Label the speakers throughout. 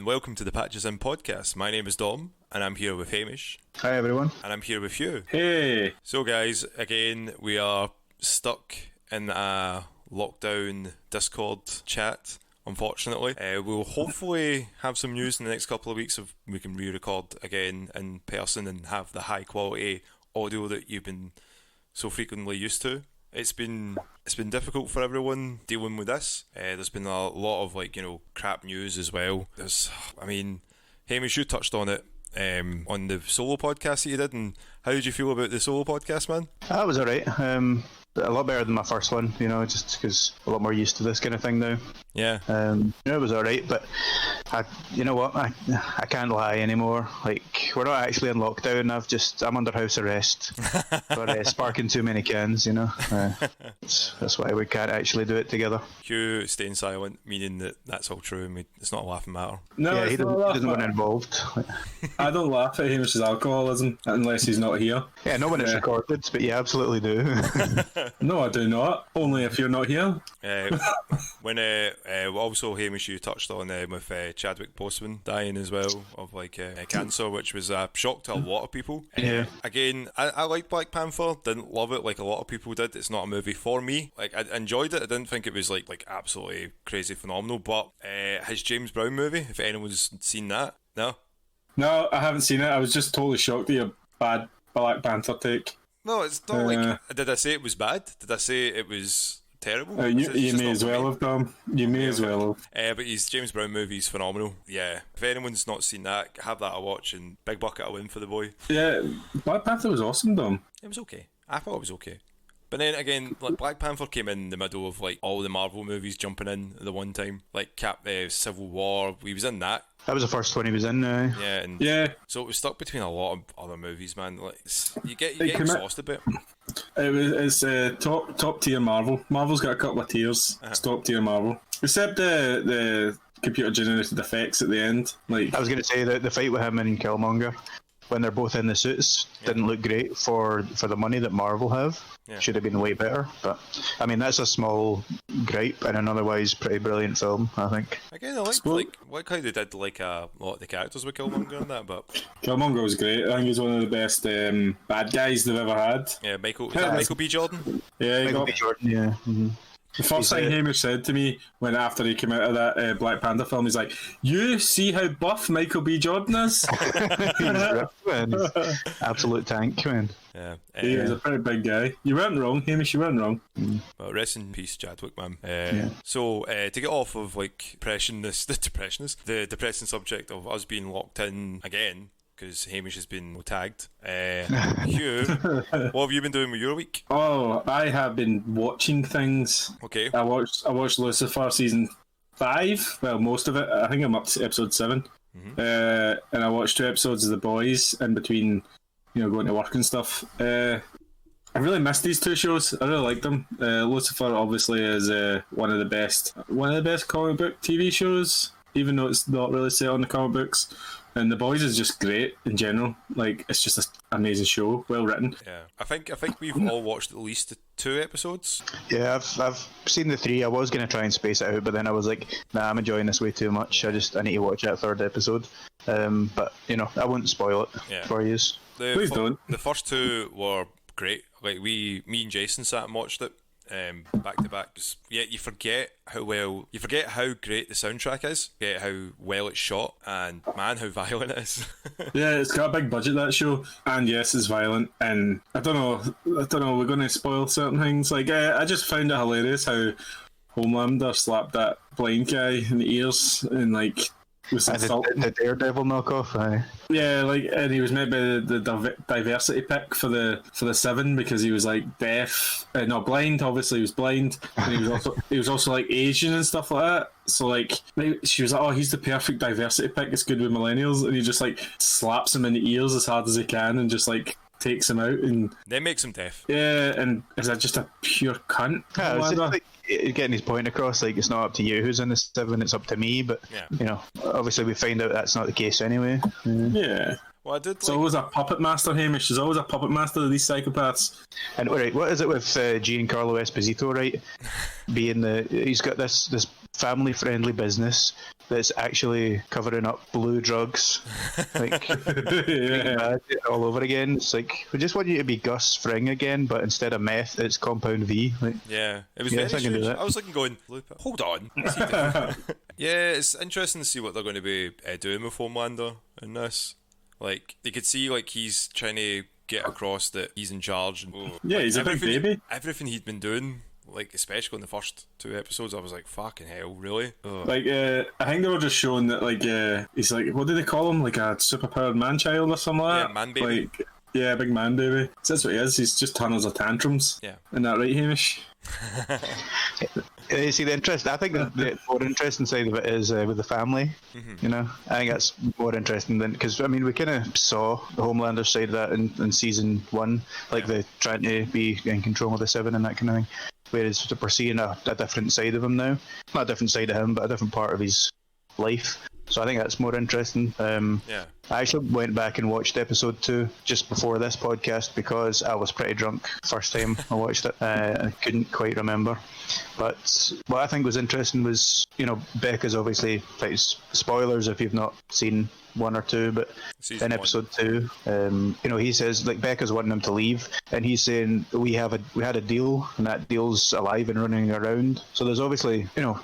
Speaker 1: and welcome to the Patches In podcast. My name is Dom, and I'm here with Hamish.
Speaker 2: Hi everyone.
Speaker 1: And I'm here with Hugh.
Speaker 3: Hey!
Speaker 1: So guys, again, we are stuck in a lockdown Discord chat, unfortunately. We'll hopefully have some news in the next couple of weeks if we can re-record again in person and have the high quality audio that you've been so frequently used to. It's been difficult for everyone dealing with this. There's been a lot of crap news as well. Hamish, you touched on it on the solo podcast that you did, and how did you feel about the solo podcast, man?
Speaker 2: That was alright. A lot better than my first one, just because a lot more used to this kind of thing now.
Speaker 1: Yeah.
Speaker 2: It was alright, but I can't lie anymore. Like, we're not actually in lockdown. I'm under house arrest for sparking too many cans. That's why we can't actually do it together.
Speaker 1: Hugh staying silent, meaning that's all true, and it's not a laughing matter.
Speaker 3: No,
Speaker 2: yeah, he doesn't want involved.
Speaker 3: I don't laugh at Hamish's alcoholism unless he's not here.
Speaker 2: Yeah, no one is recorded, but you absolutely do.
Speaker 3: No, I do not. Only if you're not here.
Speaker 1: When also Hamish, you touched on with Chadwick Boseman dying as well of cancer, which was a shock to a lot of people.
Speaker 2: Yeah.
Speaker 1: Again, I liked Black Panther. Didn't love it like a lot of people did. It's not a movie for me. Like, I enjoyed it. I didn't think it was like absolutely crazy phenomenal. But his James Brown movie, if anyone's seen that, no.
Speaker 3: No, I haven't seen it. I was just totally shocked at your bad Black Panther take.
Speaker 1: No, it's not did I say it was bad? Did I say it was terrible?
Speaker 3: You may as well have done. You may as well have.
Speaker 1: But his James Brown movie is phenomenal. Yeah. If anyone's not seen that, have that a watch, and big bucket of win for the boy.
Speaker 3: Yeah, Black Panther was awesome, Dom.
Speaker 1: It was okay. I thought it was okay. But then again, Black Panther came in the middle of all the Marvel movies jumping in at the one time. Civil War, he was in that.
Speaker 2: That was the first one he was in.
Speaker 1: Yeah. So it was stuck between a lot of other movies, man. You get exhausted a bit.
Speaker 3: It's top tier Marvel. Marvel's got a couple of tiers. It's top tier Marvel, except the computer generated effects at the end. I
Speaker 2: was going to say that the fight with him and Killmonger, when they're both in the suits, didn't look great for the money that Marvel have. Yeah. Should have been way better. But I mean, that's a small gripe in an otherwise pretty brilliant film, I think.
Speaker 1: Again, I like how they did a lot of the characters with Killmonger and that, but
Speaker 3: Killmonger was great. I think he's one of the best bad guys they've ever had.
Speaker 1: Yeah, Michael B. Jordan.
Speaker 3: Yeah,
Speaker 2: Michael B. Jordan. Yeah. Mm-hmm.
Speaker 3: The first thing Hamish said to me after he came out of that Black Panther film, he's like, "You see how buff Michael B. Jordan is?"
Speaker 2: Absolute tank, man.
Speaker 1: Yeah,
Speaker 3: he was a pretty big guy. You weren't wrong, Hamish. You weren't wrong.
Speaker 1: Well, rest in peace, Chadwick, man. So to get off of the depressing subject of us being locked in again, because Hamish has been tagged. Hugh, what have you been doing with your week?
Speaker 3: Oh, I have been watching things.
Speaker 1: Okay.
Speaker 3: I watched Lucifer season 5. Well, most of it. I think I'm up to episode 7. Mm-hmm. And I watched 2 episodes of The Boys in between, going to work and stuff. I really missed these 2 shows. I really like them. Lucifer obviously is one of the best comic book TV shows, even though it's not really set on the comic books. And The Boys is just great in general. It's just an amazing show, well written.
Speaker 1: Yeah, I think we've all watched at least 2 episodes.
Speaker 2: Yeah, I've seen the 3. I was going to try and space it out, but then I was like, nah, I'm enjoying this way too much. I need to watch that 3rd episode. But I won't spoil it for you.
Speaker 3: Please don't.
Speaker 1: The first 2 were great. Me and Jason sat and watched it. Back to back. You forget how great the soundtrack is, forget how well it's shot, and man, how violent it is.
Speaker 3: Yeah, it's got a big budget, that show, and yes, it's violent. And I don't know, we're going to spoil certain things. I just found it hilarious how Homelander slapped that blind guy in the ears and was insulting.
Speaker 2: The Daredevil knockoff,
Speaker 3: Yeah, and he was made by the diversity pick for the 7 because he was deaf, blind. Obviously, he was blind, and he was also Asian and stuff like that. So she was like, "Oh, he's the perfect diversity pick. It's good with millennials," and he just slaps him in the ears as hard as he can, and just takes him out, and
Speaker 1: then makes him deaf.
Speaker 3: Yeah, and is that just a pure cunt?
Speaker 2: Yeah, it's just getting his point across. It's not up to you who's in the 7; it's up to me. But obviously we find out that's not the case anyway.
Speaker 3: Yeah.
Speaker 1: Well, I did.
Speaker 3: There's always a puppet master, Hamish. There's always a puppet master of these psychopaths.
Speaker 2: And right, what is it with Giancarlo Esposito? Right, being he's got this family friendly business that's actually covering up blue drugs, like all over again. It's like, we just want you to be Gus Fring again, but instead of meth, it's Compound V. Like,
Speaker 1: yeah, it was
Speaker 2: yes,
Speaker 1: very
Speaker 2: I can do
Speaker 1: strange.
Speaker 2: that.
Speaker 1: I was looking, going, hold on. Yeah, it's interesting to see what they're going to be doing with Homelander in this. Like, you could see, like, he's trying to get across that he's in charge. And,
Speaker 3: Yeah, he's a big baby.
Speaker 1: Everything he'd been doing, like, especially in the first 2 episodes, I was like, fucking hell, really? Ugh.
Speaker 3: Like, I think they were just showing that, like, he's like, what do they call him? Like a superpowered man-child or something like that?
Speaker 1: Yeah, man baby.
Speaker 3: Like, yeah, big man baby. So that's what he is. He's just tunnels of tantrums.
Speaker 1: Yeah.
Speaker 3: Isn't that right, Hamish?
Speaker 2: see, I think the more interesting side of it is with the family. You know, I think that's more interesting than, because I mean, we kind of saw the Homelander side of that in season 1, like the trying to be in control of the Seven and that kind of thing. Whereas we're seeing a different side of him now, not a different side of him, but a different part of his life. So I think that's more interesting.
Speaker 1: Yeah.
Speaker 2: I actually went back and watched episode 2 just before this podcast because I was pretty drunk first time I watched it. I couldn't quite remember. But what I think was interesting was, you know, Becca's obviously, like, spoilers if you've not seen 1 or 2, but
Speaker 1: Season
Speaker 2: in episode 2, you know, he says, like, Becca's wanting him to leave, and he's saying we had a deal, and that deal's alive and running around. So there's obviously, you know,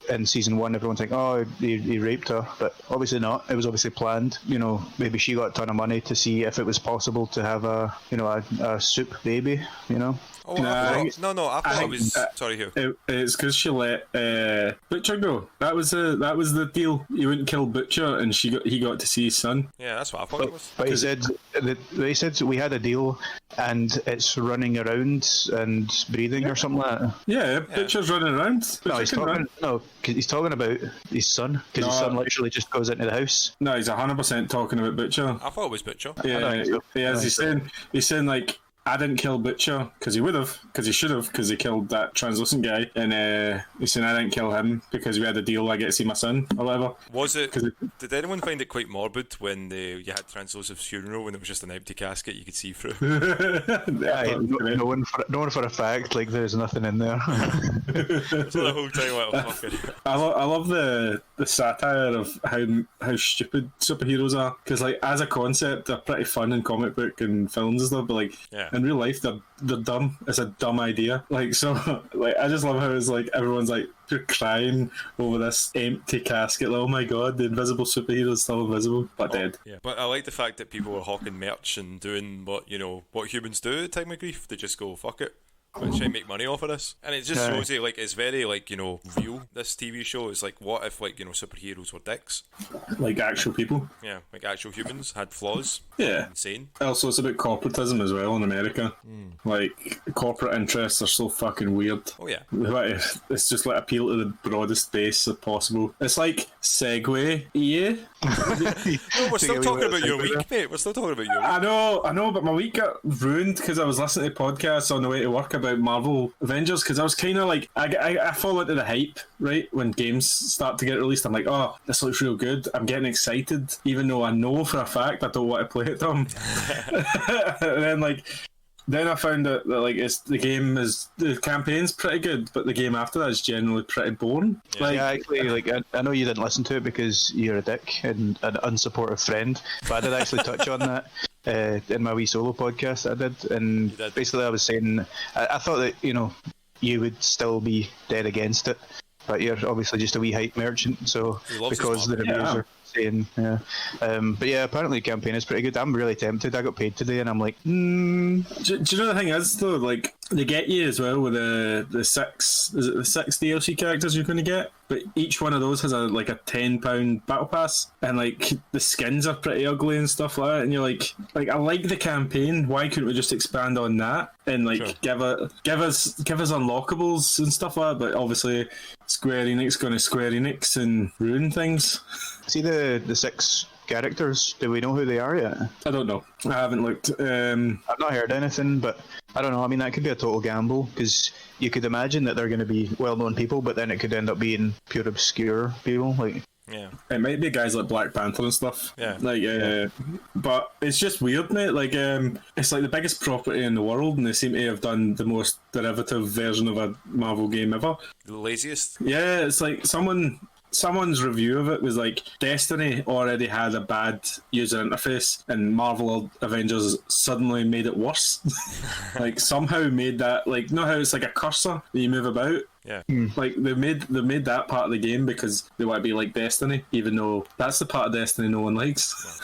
Speaker 2: in season 1, everyone's like, oh, he raped her, but obviously not. It was obviously planned. You know, maybe she got a ton of money to see if it was possible to have a soup baby. You know.
Speaker 1: Oh, I thought it was. Sorry, Hugh.
Speaker 3: It's because she let Butcher go. That was the deal. You wouldn't kill Butcher, and he got to see his son.
Speaker 1: Yeah, that's what I thought it was.
Speaker 2: But he said we had a deal, and it's running around and breathing or something like that.
Speaker 3: Yeah, Butcher's running around.
Speaker 2: He's talking about his son, because his son literally just goes into the house.
Speaker 3: No, he's 100% talking about Butcher.
Speaker 1: I thought it was Butcher.
Speaker 3: Yeah, he's saying like, I didn't kill Butcher because he would have, because he should have, because he killed that translucent guy, and he's saying I didn't kill him because we had a deal. I get to see my son or whatever.
Speaker 1: Was it? Did anyone find it quite morbid when you had Translucive's funeral when it was just an empty casket you could see through?
Speaker 2: No one for a fact, like, there's nothing in there.
Speaker 1: So the whole time, like, oh, fuck it.
Speaker 3: I love the satire of how stupid superheroes are, because, like, as a concept they're pretty fun in comic book and films and stuff, but, like, in real life they're dumb. It's a dumb idea. Like, so, like, I just love how it's like everyone's like crying over this empty casket. Like, oh my god, the invisible superhero is still invisible but dead.
Speaker 1: Yeah, but I like the fact that people were hawking merch and doing what humans do at time of grief. They just go, fuck it, let's try and make money off of this. And it just shows you, like, it's very, like, you know, real, this TV show. It's like, what if, like, you know, superheroes were dicks?
Speaker 3: Like actual people.
Speaker 1: Yeah, like actual humans had flaws.
Speaker 3: Yeah.
Speaker 1: Insane.
Speaker 3: Also, it's about corporatism as well in America. Like, corporate interests are so fucking weird.
Speaker 1: Oh, yeah.
Speaker 3: It's just like appeal to the broadest base if possible. It's like Segway. Yeah.
Speaker 1: No, we're still talking about your week, mate. We're still talking about your week.
Speaker 3: I know, but my week got ruined because I was listening to podcasts on the way to work about Marvel Avengers, because I was kind of like, I fall into the hype, right? When games start to get released, I'm like, oh, this looks real good. I'm getting excited, even though I know for a fact I don't want to play it, Tom. And then I found out that, like, the campaign's pretty good, but the game after that is generally pretty boring.
Speaker 2: Yeah, actually, like, I know you didn't listen to it because you're a dick and an unsupportive friend, but I did actually touch on that in my wee solo podcast I did, and basically I was saying I thought that, you know, you would still be dead against it, but you're obviously just a wee hype merchant, so because the reviews are saying, but yeah, apparently the campaign is pretty good. I'm really tempted. I got paid today and I'm like,
Speaker 3: Do you know the thing is, though, like, they get you as well with the six DLC characters you're going to get, but each one of those has a £10 battle pass, and, like, the skins are pretty ugly and stuff like that, and you're like I like the campaign, why couldn't we just expand on that and, like, give us unlockables and stuff like that? But obviously Square Enix going to Square Enix and ruin things.
Speaker 2: See the 6 characters, do we know who they are yet?
Speaker 3: I don't know. I haven't looked.
Speaker 2: I've not heard anything, but I don't know. I mean, that could be a total gamble, because you could imagine that they're going to be well-known people, but then it could end up being pure obscure people. Like,
Speaker 1: Yeah.
Speaker 3: It might be guys like Black Panther and stuff.
Speaker 1: Yeah.
Speaker 3: But it's just weird, mate. It's like the biggest property in the world, and they seem to have done the most derivative version of a Marvel game ever.
Speaker 1: The laziest.
Speaker 3: Yeah, it's like someone's review of it was like Destiny already had a bad user interface, and Marvel Avengers suddenly made it worse. Like somehow made that, like, you know how it's like a cursor that you move about.
Speaker 1: Yeah.
Speaker 3: Like they made that part of the game because they want to be like Destiny, even though that's the part of Destiny no one likes.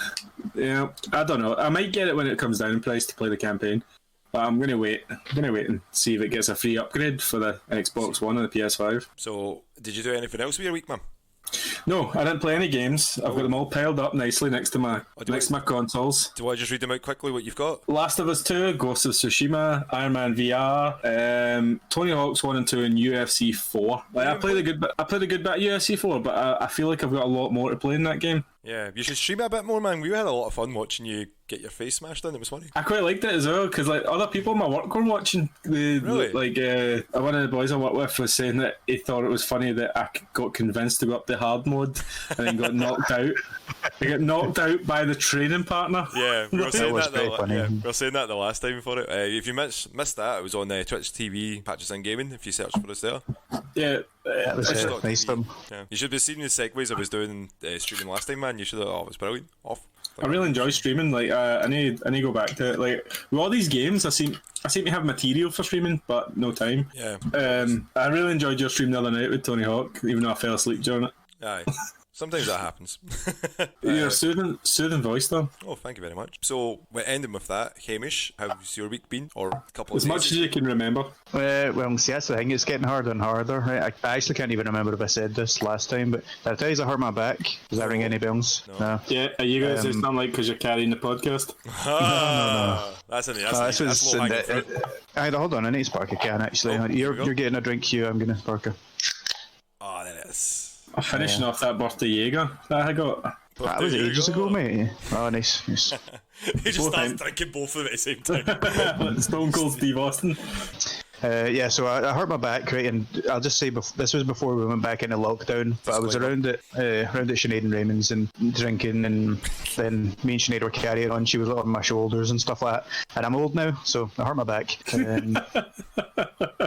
Speaker 3: Yeah, I don't know. I might get it when it comes down in price to play the campaign. But I'm gonna wait. And see if it gets a free upgrade for the Xbox One and the PS5.
Speaker 1: So, did you do anything else with your week, man?
Speaker 3: No, I didn't play any games. I've got them all piled up nicely next to my my consoles.
Speaker 1: Do I just read them out quickly? What you've got?
Speaker 3: Last of Us 2, Ghost of Tsushima, Iron Man VR, Tony Hawk's 1 and 2, and UFC 4. I played a good bit of UFC 4, but I feel like I've got a lot more to play in that game.
Speaker 1: Yeah, you should stream it a bit more, man. We had a lot of fun watching you get your face smashed in. It was funny.
Speaker 3: I quite liked it as well because like other people in my work were watching.
Speaker 1: Really?
Speaker 3: One of the boys I work with was saying that he thought it was funny that I got convinced to go up the hard mode and then got knocked out. I got knocked out by the training partner.
Speaker 1: Yeah, we were saying
Speaker 2: was
Speaker 1: that.
Speaker 2: funny.
Speaker 1: We were saying that the last time for it. If you missed that, it was on Twitch TV, Patches and Gaming. If you search for us there.
Speaker 3: Yeah.
Speaker 2: That was
Speaker 1: Stock
Speaker 2: nice
Speaker 1: TV.
Speaker 2: of them.
Speaker 1: Yeah. You should have seen the segues I was doing streaming last time, man. You should have. Oh, it was brilliant. Off.
Speaker 3: I really enjoy streaming. Like, I need to go back to it. Like with all these games, I seem to have material for streaming, but no time.
Speaker 1: Yeah.
Speaker 3: I really enjoyed your stream the other night with Tony Hawk, even though I fell asleep during it.
Speaker 1: Aye. Sometimes that happens.
Speaker 3: You're a soothing voice, though.
Speaker 1: Oh, thank you very much. So we're ending with that. Hamish, how's your week been? Or a couple of
Speaker 3: As
Speaker 1: days?
Speaker 3: much as you can remember.
Speaker 2: Well, see, that's the thing. It's getting harder and harder. Right? I actually can't even remember if I said this last time, but did I tell you I hurt my back? Does that ring any bells? No.
Speaker 3: Yeah, are you guys just not like because you're carrying the podcast?
Speaker 1: No. That's in the that's low hanging fruit.
Speaker 2: Hold on, I need to spark a can actually.
Speaker 1: Oh,
Speaker 2: You're getting a drink, Hugh. I'm going to spark a.
Speaker 1: Oh, there it is.
Speaker 3: I'm finishing off that birthday Jaeger that I got.
Speaker 2: That was ages ago, mate. Oh, nice.
Speaker 1: He just starts drinking both of them at the same time.
Speaker 3: Stone Cold Steve Austin.
Speaker 2: Yeah, so I hurt my back, right, and I'll just say this was before we went back into lockdown, but I was around at Sinead and Raymond's and drinking, and then me and Sinead were carrying on. She was on my shoulders and stuff like that, and I'm old now, so I hurt my back.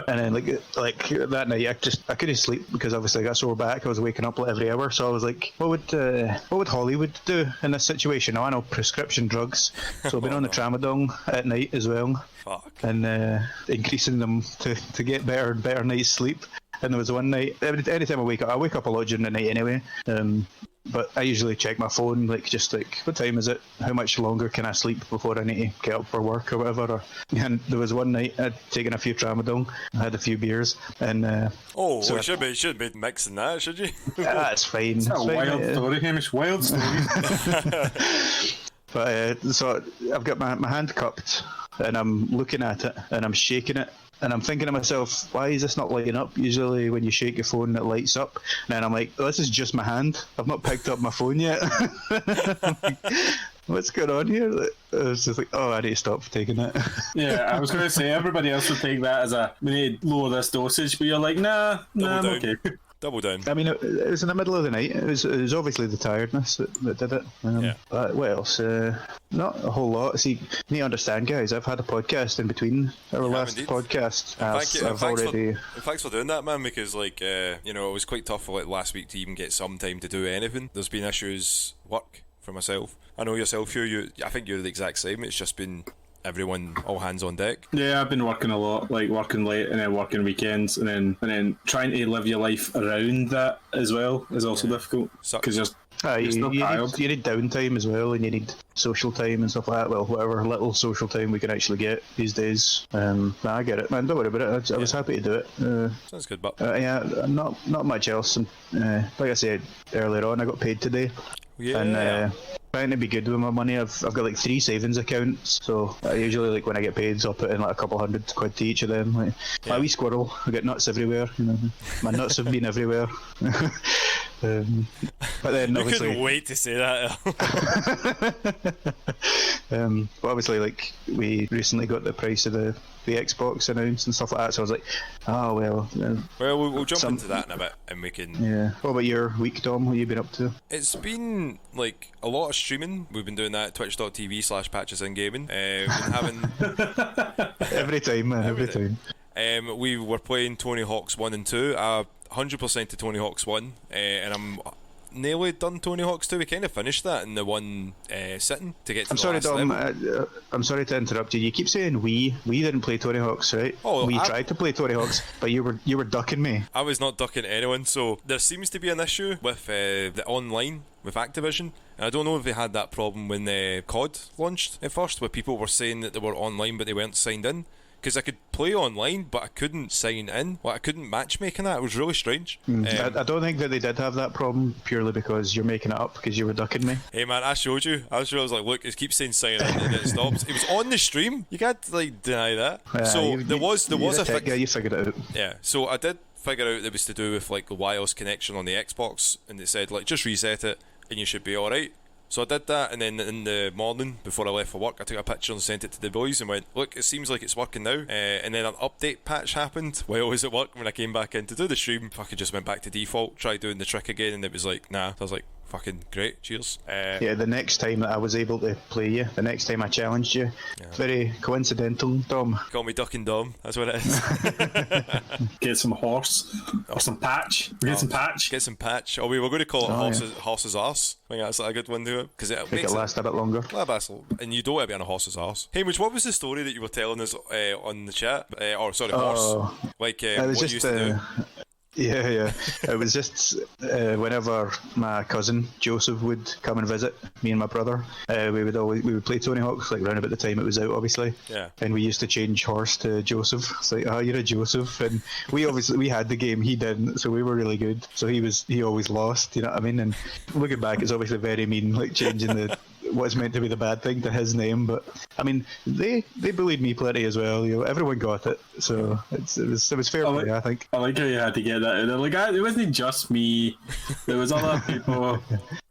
Speaker 2: And then like that night, I couldn't sleep because obviously I got sore back. I was waking up every hour, so I was like, what would Hollywood do in this situation? Now I know prescription drugs, so I've been on the tramadol at night as well.
Speaker 1: Fuck.
Speaker 2: And increasing them to get better night's sleep. And there was one night, anytime I wake up a lot during the night anyway. But I usually check my phone, what time is it? How much longer can I sleep before I need to get up for work or whatever? And there was one night I'd taken a few tramadol, I had a few beers, and
Speaker 1: so you should be mixing that, should you?
Speaker 2: It's fine.
Speaker 3: It's a wild story, Hamish. Wild story.
Speaker 2: But so I've got my hand cupped, and I'm looking at it, and I'm shaking it, and I'm thinking to myself, why is this not lighting up? Usually when you shake your phone, it lights up. And then I'm like, this is just my hand. I've not picked up my phone yet. What's going on here? I was just like, I need to stop taking it.
Speaker 3: Yeah, I was going to say, everybody else would take that as we need to lower this dosage, but you're like, nah, I'm okay.
Speaker 1: Double down.
Speaker 2: I mean, it was in the middle of the night. It was obviously the tiredness that did it. But what else? Not a whole lot. See, you need to understand, guys, I've had a podcast in between our last podcast.
Speaker 1: Thanks for doing that, man, because it was quite tough for last week to even get some time to do anything. There's been issues, work for myself. I know yourself, Hugh, I think you're the exact same. It's just been everyone all hands on deck.
Speaker 3: Yeah, I've been working a lot, like working late and then working weekends, and then trying to live your life around that as well is also difficult because you
Speaker 2: need downtime as well, and you need social time and stuff like that. Well, whatever little social time we can actually get these days. I get it, man. Don't worry about it. I was happy to do it.
Speaker 1: Sounds good, but
Speaker 2: not much else. And like I said earlier on, I got paid today.
Speaker 1: Yeah.
Speaker 2: And trying to be good with my money. I've got 3 savings accounts, so I usually when I get paid, I'll put in a couple £100 to each of them. My wee squirrel. I get nuts everywhere. My nuts have been everywhere. But then
Speaker 1: You
Speaker 2: obviously,
Speaker 1: couldn't wait to say that.
Speaker 2: but obviously, like we recently got the price of the Xbox announced and stuff like that. So I was like, oh well.
Speaker 1: Well, we'll jump into that in a bit, and we can.
Speaker 2: Yeah. What about your week, Dom? What have you been up to?
Speaker 1: It's been like a lot of streaming. We've been doing that at twitch.tv/patchesingaming. We've been having
Speaker 2: Every time, man. Every time.
Speaker 1: we were playing Tony Hawk's 1 and 2. 100% to Tony Hawk's 1, and I'm nearly done Tony Hawk's 2. We kind of finished that in the one sitting to get to
Speaker 2: I'm
Speaker 1: the
Speaker 2: sorry,
Speaker 1: last
Speaker 2: Dom.
Speaker 1: level.
Speaker 2: I'm sorry to interrupt you. You keep saying we didn't play Tony Hawk's, right?
Speaker 1: Oh,
Speaker 2: we tried to play Tony Hawk's, but you were ducking me.
Speaker 1: I was not ducking anyone, so there seems to be an issue with the online with Activision. And I don't know if they had that problem when COD launched at first, where people were saying that they were online but they weren't signed in. Because I could play online, but I couldn't sign in. Like, I couldn't matchmake in that. It was really strange.
Speaker 2: I don't think that they did have that problem purely because you're making it up because you were ducking me.
Speaker 1: Hey man, I showed you. I was like, look, it keeps saying sign in and it stops. It was on the stream. You can't like deny that. So there was a fix.
Speaker 2: Yeah, you figured it out.
Speaker 1: Yeah. So I did figure out that it was to do with like the wireless connection on the Xbox, and it said like just reset it and you should be all right. So I did that, and then in the morning before I left for work, I took a picture and sent it to the boys and went, look, it seems like it's working now. And then an update patch happened while I was at work. When I came back in to do the stream, fucking just went back to default, tried doing the trick again, and it was like, nah. So I was like, fucking great, cheers.
Speaker 2: Yeah, the next time that I was able to play you, the next time I challenged you, very coincidental, Dom.
Speaker 1: Call me Duck and Dom, that's what it is.
Speaker 3: Get some horse or some patch. Get some patch.
Speaker 1: Get some patch. Oh, we were going to call it horse's arse. I think that's like a good one to it, because it
Speaker 2: Make it last a bit longer.
Speaker 1: And you don't want to be on a horse's arse. Hamish, what was the story that you were telling us on the chat? Horse. Like,
Speaker 2: it was
Speaker 1: what
Speaker 2: just,
Speaker 1: you used to do?
Speaker 2: Yeah. It was just whenever my cousin Joseph would come and visit me and my brother, we would play Tony Hawk's like round about the time it was out, obviously.
Speaker 1: Yeah.
Speaker 2: And we used to change horse to Joseph. It's like, oh, you're a Joseph, and we had the game, he didn't, so we were really good. So he always lost. You know what I mean? And looking back, it's obviously very mean, like changing the what's meant to be the bad thing to his name. But I mean, they bullied me plenty as well. You know, everyone got it, so it was fair play, I think.
Speaker 3: I like how you had to get that in there. Like, it wasn't just me. There was other people.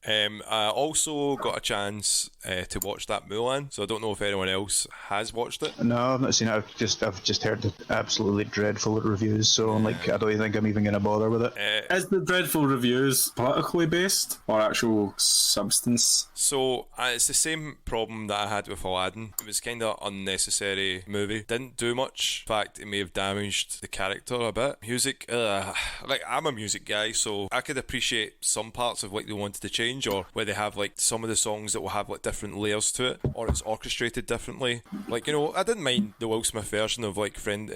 Speaker 1: I also got a chance to watch that Mulan, so I don't know if anyone else has watched it.
Speaker 2: No, I've not seen it. I've just heard the absolutely dreadful reviews, so I'm like, I don't even think I'm even going to bother with it.
Speaker 3: Is the dreadful reviews politically based or actual substance?
Speaker 1: So it's the same problem that I had with Aladdin. It was kind of unnecessary movie. Didn't do much. In fact, it may have damaged the character a bit. Music, like I'm a music guy, so I could appreciate some parts of what they wanted to change, or where they have like some of the songs that will have like different layers to it, or it's orchestrated differently. Like, you know, I didn't mind the Will Smith version of like Friend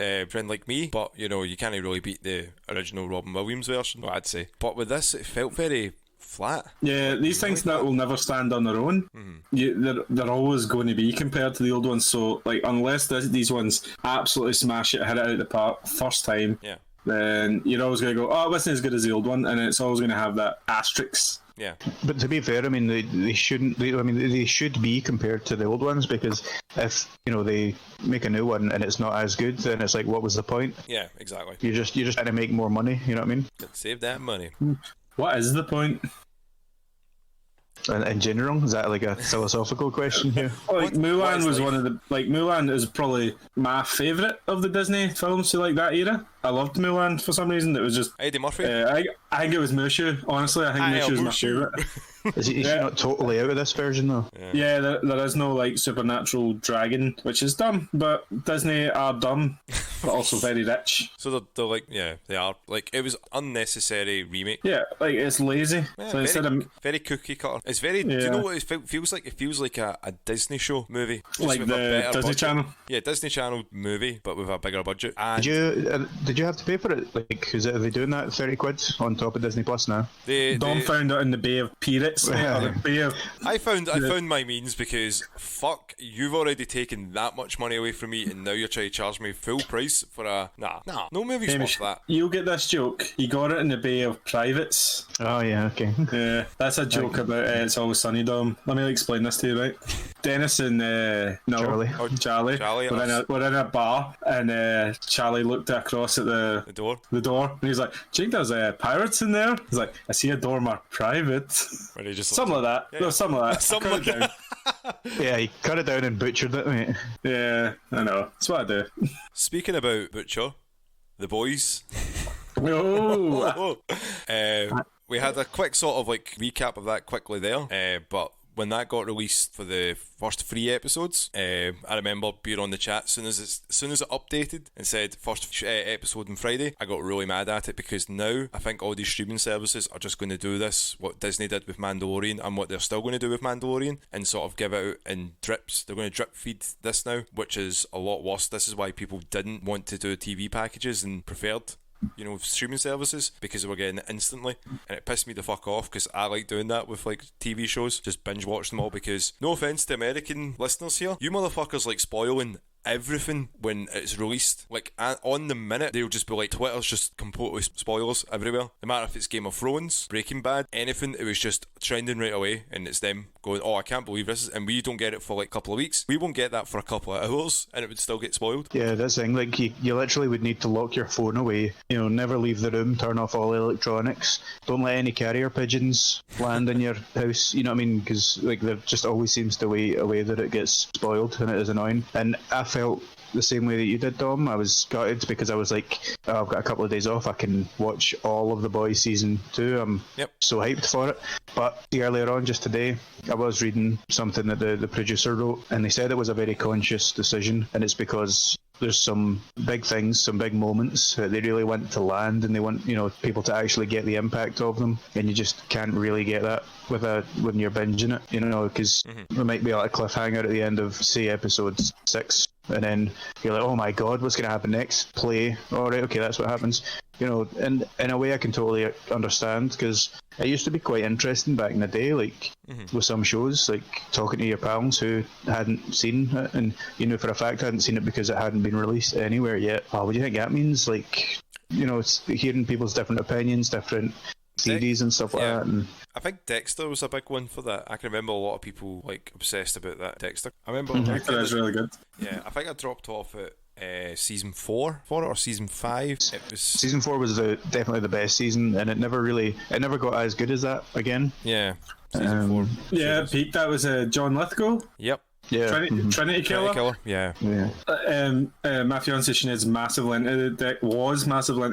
Speaker 1: Like Me, but you know, you can't really beat the original Robin Williams version, I'd say. But with this, it felt very flat.
Speaker 3: Yeah, these things that will never stand on their own. They're always going to be compared to the old ones. So like, unless these ones absolutely smash it, hit it out of the park first time, then you're always going to go, oh, it wasn't as good as the old one, and it's always going to have that asterisk.
Speaker 1: Yeah,
Speaker 2: but to be fair, I mean, they shouldn't. They should be compared to the old ones, because if you know they make a new one and it's not as good, then it's like, what was the point?
Speaker 1: Yeah, exactly.
Speaker 2: You're just trying to make more money. You know what I mean?
Speaker 1: Save that money.
Speaker 3: What is the point?
Speaker 2: In general, is that like a philosophical question here?
Speaker 3: Like, Mulan was one of the Mulan is probably my favourite of the Disney films to like that era. I loved Mulan for some reason. It was just
Speaker 1: Eddie Murphy.
Speaker 3: I think it was Mushu. Honestly, I think Mushu was my favourite.
Speaker 2: Is he not totally out of this version though?
Speaker 3: Yeah, there is no like supernatural dragon, which is dumb. But Disney are dumb, but also very rich.
Speaker 1: So they're like, yeah, they are. Like, it was unnecessary remake.
Speaker 3: Yeah, like it's lazy.
Speaker 1: Yeah,
Speaker 3: so instead of
Speaker 1: very cookie cutter, it's very. Do you know what it feels like? It feels like a Disney show movie, just
Speaker 3: like
Speaker 1: with a
Speaker 3: the
Speaker 1: better
Speaker 3: Disney
Speaker 1: budget.
Speaker 3: Channel.
Speaker 1: Yeah, Disney Channel movie, but with a bigger budget. And
Speaker 2: Did you have to pay for it? Like, are they doing that £30 on top of Disney Plus now?
Speaker 3: Dom found it in the Bay of Pirates.
Speaker 1: I found my means, because fuck, you've already taken that much money away from me, and now you're trying to charge me full price Boys for a no movie's
Speaker 3: Hamish,
Speaker 1: worth that.
Speaker 3: you'll get this joke. He got it in the Bay of Privates.
Speaker 2: Oh yeah, okay.
Speaker 3: Yeah, that's a joke about It's Always Sunny, Dom. Let me explain this to you, right? Dennis and
Speaker 2: Charlie.
Speaker 3: Charlie were in a bar, and Charlie looked across at the
Speaker 1: door,
Speaker 3: and he's like, "Do you think there's pirates in there?" He's like, "I see a door marked private." Something like that.
Speaker 1: Yeah.
Speaker 3: No, something like that.
Speaker 1: Something like that.
Speaker 2: Yeah, he cut it down and butchered it, mate.
Speaker 3: Yeah, I know. That's what I do.
Speaker 1: Speaking about Butcher, The Boys.
Speaker 3: Oh,
Speaker 1: We had a quick sort of like recap of that quickly there, but when that got released for the first 3 episodes, I remember being on the chat as soon as it updated and said first episode on Friday, I got really mad at it because now I think all these streaming services are just going to do this, what Disney did with Mandalorian and what they're still going to do with Mandalorian, and sort of give it out in drips. They're going to drip feed this now, which is a lot worse. This is why people didn't want to do TV packages and preferred streaming services, because they were getting it instantly, and it pissed me the fuck off because I like doing that with like TV shows, just binge watch them all, because no offense to American listeners here, you motherfuckers like spoiling everything when it's released. Like on the minute they'll just be like, Twitter's just completely spoilers everywhere, no matter if it's Game of Thrones, Breaking Bad, anything. It was just trending right away, and it's them going, oh, I can't believe this is, and we don't get it for like a couple of weeks. We won't get that for a couple of hours and it would still get spoiled.
Speaker 2: Yeah, that's the thing, like you literally would need to lock your phone away, never leave the room, turn off all electronics, don't let any carrier pigeons land in your house, you know what I mean, because like there just always seems to be a way that it gets spoiled, and it is annoying. And I felt the same way that you did, Dom. I was gutted because I was like, oh, I've got a couple of days off, I can watch all of The Boys season 2. I'm so hyped for it. But earlier on, just today, I was reading something that the producer wrote, and they said it was a very conscious decision, and it's because there's some big things, some big moments that they really want to land, and they want people to actually get the impact of them, and you just can't really get that when you're binging it, because there might be like a cliffhanger at the end of, say, episode 6, and then you're like, oh my god, what's going to happen next? Play. All right, okay, that's what happens. And in a way I can totally understand, because it used to be quite interesting back in the day, like with some shows, like talking to your pals who hadn't seen it, and for a fact hadn't seen it because it hadn't been released anywhere yet. Oh, what do you think that means? Like, it's hearing people's different opinions, different theories and stuff like that. And
Speaker 1: I think Dexter was a big one for that. I can remember a lot of people like obsessed about that Dexter. I remember
Speaker 3: Dexter is really good.
Speaker 1: Yeah, I think I dropped off at season 4 for it, or season 5. It was
Speaker 2: season 4 was definitely the best season, and it never got as good as that again.
Speaker 1: Yeah, season 4.
Speaker 3: Yeah, Pete, that was John Lithgow.
Speaker 1: Yep.
Speaker 2: Yeah,
Speaker 3: Trinity Killer.
Speaker 1: Yeah.
Speaker 3: My fiance Sinead's massively into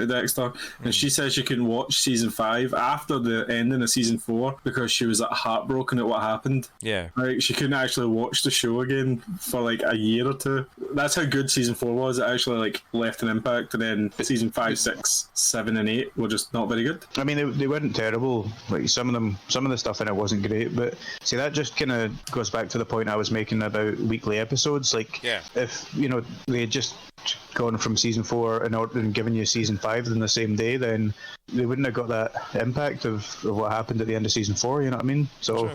Speaker 3: Dexter, and she says she couldn't watch season 5 after the ending of season 4 because she was like heartbroken at what happened.
Speaker 1: Yeah,
Speaker 3: like she couldn't actually watch the show again for like a year or 2. That's how good season 4 was. It actually like left an impact, and then season 5, 6, 7, and 8 were just not very good.
Speaker 2: I mean, they weren't terrible. Like some of the stuff in it wasn't great, but see, that just kind of goes back to the point I was making about weekly episodes. Like, if they had just gone from season 4 and given you season 5 in the same day, then they wouldn't have got that impact of what happened at the end of season 4. You know what I mean? So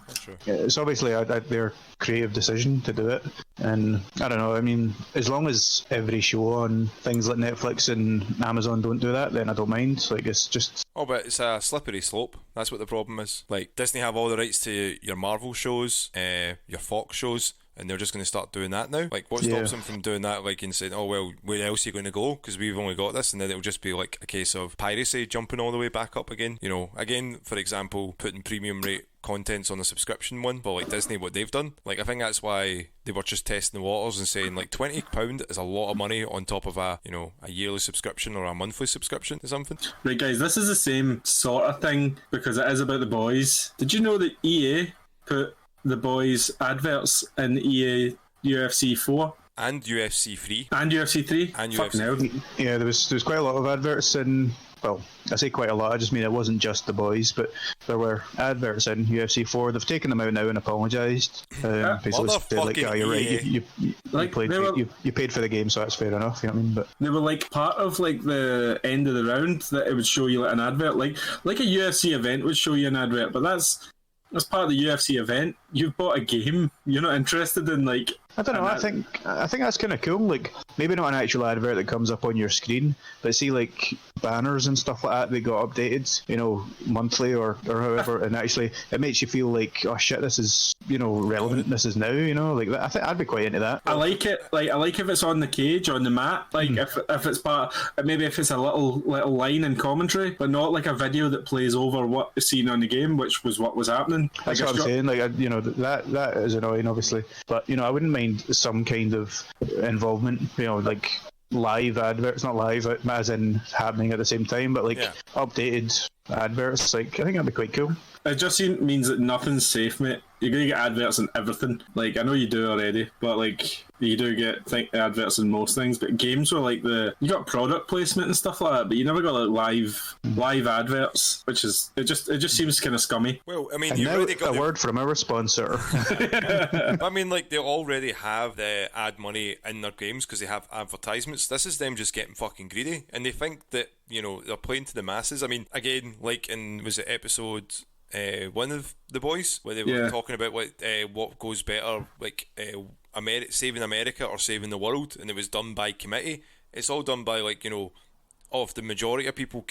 Speaker 1: that's true.
Speaker 2: It's obviously their creative decision to do it, and I don't know. I mean, as long as every show on things like Netflix and Amazon don't do that, then I don't mind. Like, it's just
Speaker 1: but it's a slippery slope. That's what the problem is. Like, Disney have all the rights to your Marvel shows, your Fox shows, and they're just going to start doing that now. Like, what stops them from doing that, like, and saying, oh, well, where else are you going to go? Because we've only got this, and then it'll just be like a case of piracy jumping all the way back up again. Again, for example, putting premium rate contents on the subscription one, but like Disney, what they've done, like, I think that's why they were just testing the waters and saying like £20 is a lot of money on top of a yearly subscription or a monthly subscription to something. Right,
Speaker 3: guys, this is the same sort of thing because it is about The Boys. Did you know that EA put The Boys adverts in EA UFC 4
Speaker 1: and UFC 3
Speaker 3: and UFC 3
Speaker 1: and UFC 3?
Speaker 2: Yeah, there was quite a lot of adverts in. Well, I say quite a lot. I just mean it wasn't just The Boys, but there were adverts in UFC 4. They've taken them out now and apologised. Basically said, like, yeah, you're right. You paid for the game, so that's fair enough. You know what I mean? But
Speaker 3: they were like part of like the end of the round that it would show you like an advert, like a UFC event would show you an advert, but that's part of the UFC event. You've bought a game. You're not interested in like
Speaker 2: I don't know. I think that's kind of cool. Like maybe not an actual advert that comes up on your screen, but see like banners and stuff like that. They got updated, monthly or however, and actually it makes you feel like, oh shit, this is relevant. This is now. Like that. I think I'd be quite into that.
Speaker 3: I like it. Like I like if it's on the cage on the map. Like if it's part, maybe if it's a little line in commentary, but not like a video that plays over what is seen on the game, which was what was happening.
Speaker 2: That's what I'm saying. Like that is annoying, obviously, but I wouldn't mind some kind of involvement, like live adverts, not live as in happening at the same time, but like updated adverts. Like I think that'd be quite cool.
Speaker 3: It just means that nothing's safe, mate. You're going to get adverts on everything. Like, I know you do already, but, like, you do get adverts on most things. But games were like you got product placement and stuff like that, but you never got, like, live adverts, which is, it just seems kind of scummy.
Speaker 1: Well, I mean,
Speaker 2: and
Speaker 1: you
Speaker 2: now
Speaker 1: already got
Speaker 2: word from our sponsor.
Speaker 1: I mean, like, they already have the ad money in their games because they have advertisements. This is them just getting fucking greedy, and they think that, they're playing to the masses. I mean, again, like, was it episode... one of the boys where they were talking about what goes better, like saving America or saving the world, and it was done by committee. It's all done by if the majority of people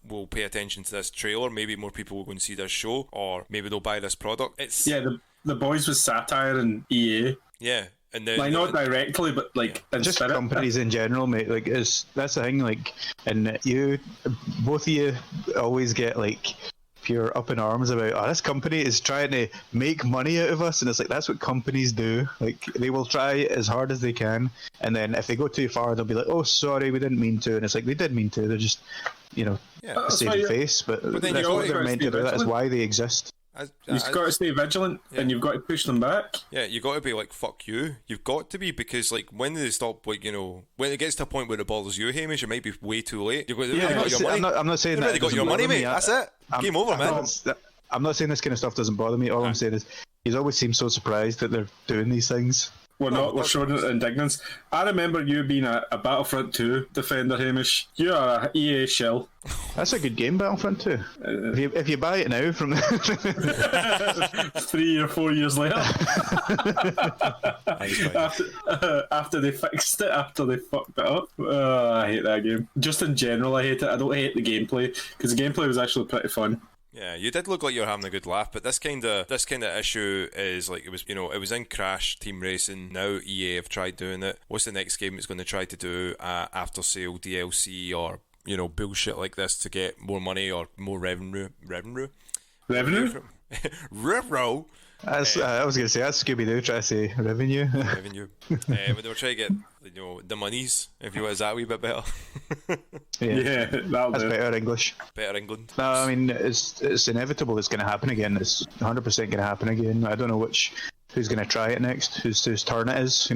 Speaker 1: will pay attention to this trailer, maybe more people will go and see this show, or maybe they'll buy this product. It's
Speaker 3: the boys was satire and EA.
Speaker 1: Yeah. And then,
Speaker 3: like not directly, but like in
Speaker 2: just
Speaker 3: spirit.
Speaker 2: Companies in general, mate. Like that's the thing. Like, and both of you always get like. You're up in arms about this company is trying to make money out of us, and it's like that's what companies do. Like they will try as hard as they can, and then if they go too far they'll be like, oh sorry, we didn't mean to, and it's like they did mean to. They're just saving face, but that's what they're meant to do. That is why they exist.
Speaker 3: You've got to stay vigilant, and you've got to push them back.
Speaker 1: Yeah, you've got to be like, fuck you. You've got to be, because like when they stop, like when it gets to a point where it bothers you, Hamish, it might be way too late. You've got, got your money.
Speaker 2: I'm not saying that.
Speaker 1: You've got your money, mate. That's it. Game over, man.
Speaker 2: I'm not saying this kind of stuff doesn't bother me. All I'm saying is, you always seem so surprised that they're doing these things.
Speaker 3: We're showing indignance. I remember you being a Battlefront 2 defender, Hamish. You are a EA shell.
Speaker 2: That's a good game, Battlefront 2. If you buy it now from
Speaker 3: 3 or 4 years later, after they fixed it, after they fucked it up, I hate that game. Just in general, I hate it. I don't hate the gameplay because the gameplay was actually pretty fun.
Speaker 1: Yeah, you did look like you were having a good laugh, but this kind of issue is like it was in Crash Team Racing. Now EA have tried doing it. What's the next game it's going to try to do? After sale DLC or bullshit like this to get more money or more revenue.
Speaker 3: Revenue.
Speaker 1: Revenue.
Speaker 2: I was going to say that's Scooby-Doo trying to say revenue.
Speaker 1: Revenue. But they were trying to get the monies, if you want. Is that a wee bit better?
Speaker 3: Yeah, that's
Speaker 2: better English.
Speaker 1: Better England.
Speaker 2: No, I mean it's inevitable. It's going to happen again. It's 100% going to happen again. I don't know who's going to try it next. Whose turn it is.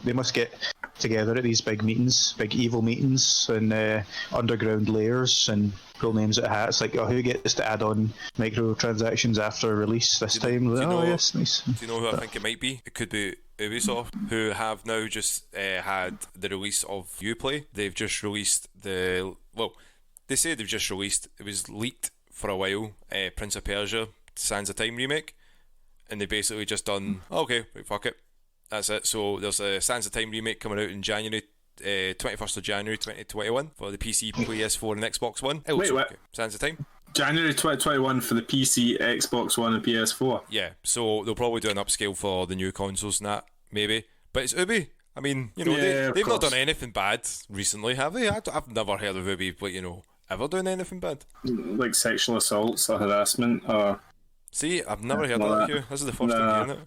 Speaker 2: They must get together at these big meetings, big evil meetings, and underground layers and pull names at hats. Like, who gets to add on microtransactions after release this time? Yes, nice.
Speaker 1: Do you know who I think it might be? It could be Ubisoft, who have now just had the release of Uplay. They've just released they say they've just released, it was leaked for a while, Prince of Persia Sands of Time remake, and they basically just done, okay, wait, fuck it, that's it. So there's a Sands of Time remake coming out in January 21st of January 2021 for the PC, PS4 and Xbox One.
Speaker 3: Wait, what?
Speaker 1: Okay. Sands of Time?
Speaker 3: January 2021 for the PC, Xbox One and PS4.
Speaker 1: Yeah, so they'll probably do an upscale for the new consoles and that, maybe. But it's Ubi. I mean, they've not done anything bad recently, have they? I've never heard of Ubi, but ever doing anything bad.
Speaker 3: Like sexual assaults or harassment or...
Speaker 1: See, I've never heard of that, Hugh. This is the first time hearing it.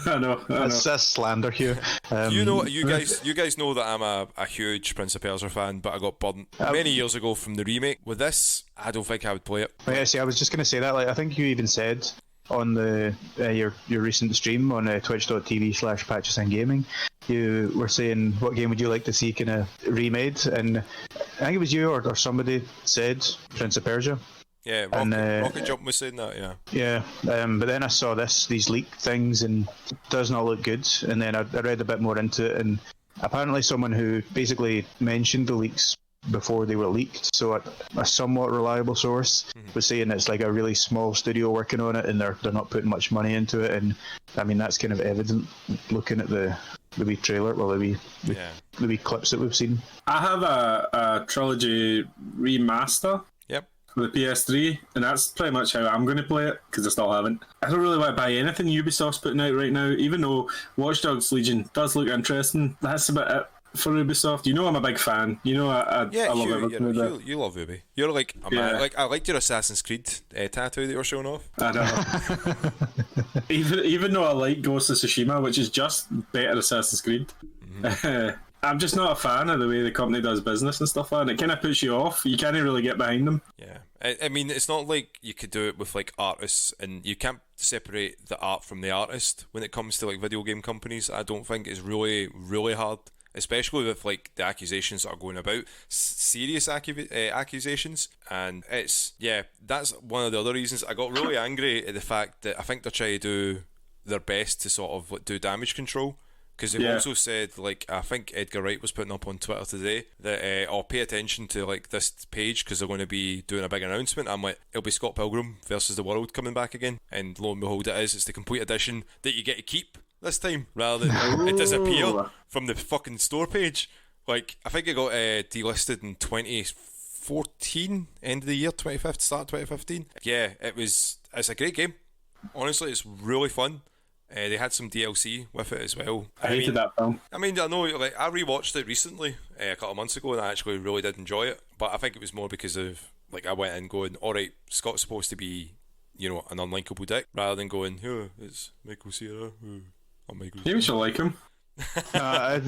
Speaker 3: I know.
Speaker 2: That's slander, Hugh.
Speaker 1: You guys know that I'm a huge Prince of Persia fan, but I got burnt many years ago from the remake. With this, I don't think I would play it.
Speaker 2: Yeah, see, I was just going to say that. Like, I think you even said on the your recent stream on twitch.tv/PatchesandGaming, you were saying, what game would you like to see kind of remade? And I think it was you or somebody said Prince of Persia.
Speaker 1: Yeah, Rocket Jump was saying that, yeah.
Speaker 2: Yeah, but then I saw these leaked things and it does not look good. And then I read a bit more into it, and apparently someone who basically mentioned the leaks before they were leaked. So a somewhat reliable source was saying it's like a really small studio working on it, and they're not putting much money into it. And I mean, that's kind of evident looking at the wee trailer, the wee clips that we've seen.
Speaker 3: I have a trilogy remaster.
Speaker 1: Yep.
Speaker 3: For the PS3, and that's pretty much how I'm going to play it, because I still haven't. I don't really want to buy anything Ubisoft's putting out right now, even though Watch Dogs Legion does look interesting. That's about it for Ubisoft. You know I'm a big fan. You know I love everything.
Speaker 1: You love Ubi. You're like a man. Like, I liked your Assassin's Creed tattoo that you were showing off.
Speaker 3: I know. even though I like Ghost of Tsushima, which is just better Assassin's Creed, I'm just not a fan of the way the company does business and stuff like that. It kind of puts you off. You can't really get behind them.
Speaker 1: Yeah. I mean, it's not like you could do it with like artists, and you can't separate the art from the artist when it comes to like video game companies. I don't think it's really, really hard, especially with like the accusations that are going about, serious accusations. And it's, that's one of the other reasons I got really angry at the fact that I think they're trying to do their best to sort of like, do damage control. Because they've also said, like, I think Edgar Wright was putting up on Twitter today that I'll pay attention to like this page because they're going to be doing a big announcement. I'm like, it'll be Scott Pilgrim versus the World coming back again, and lo and behold, it's the complete edition that you get to keep this time rather than it disappear from the fucking store page. Like, I think it got delisted in 2014, end of the year, 2015, start 2015. Yeah, it's a great game. Honestly, it's really fun. They had some DLC with it as well.
Speaker 3: I hated that film.
Speaker 1: I mean, I know, like, I rewatched it recently, a couple of months ago, and I actually really did enjoy it. But I think it was more because of, like, I went in going, alright, Scott's supposed to be, you know, an unlikable dick, rather than going, oh, it's Michael Cera. I'm Michael Cera.
Speaker 3: Maybe she'll like him.
Speaker 2: I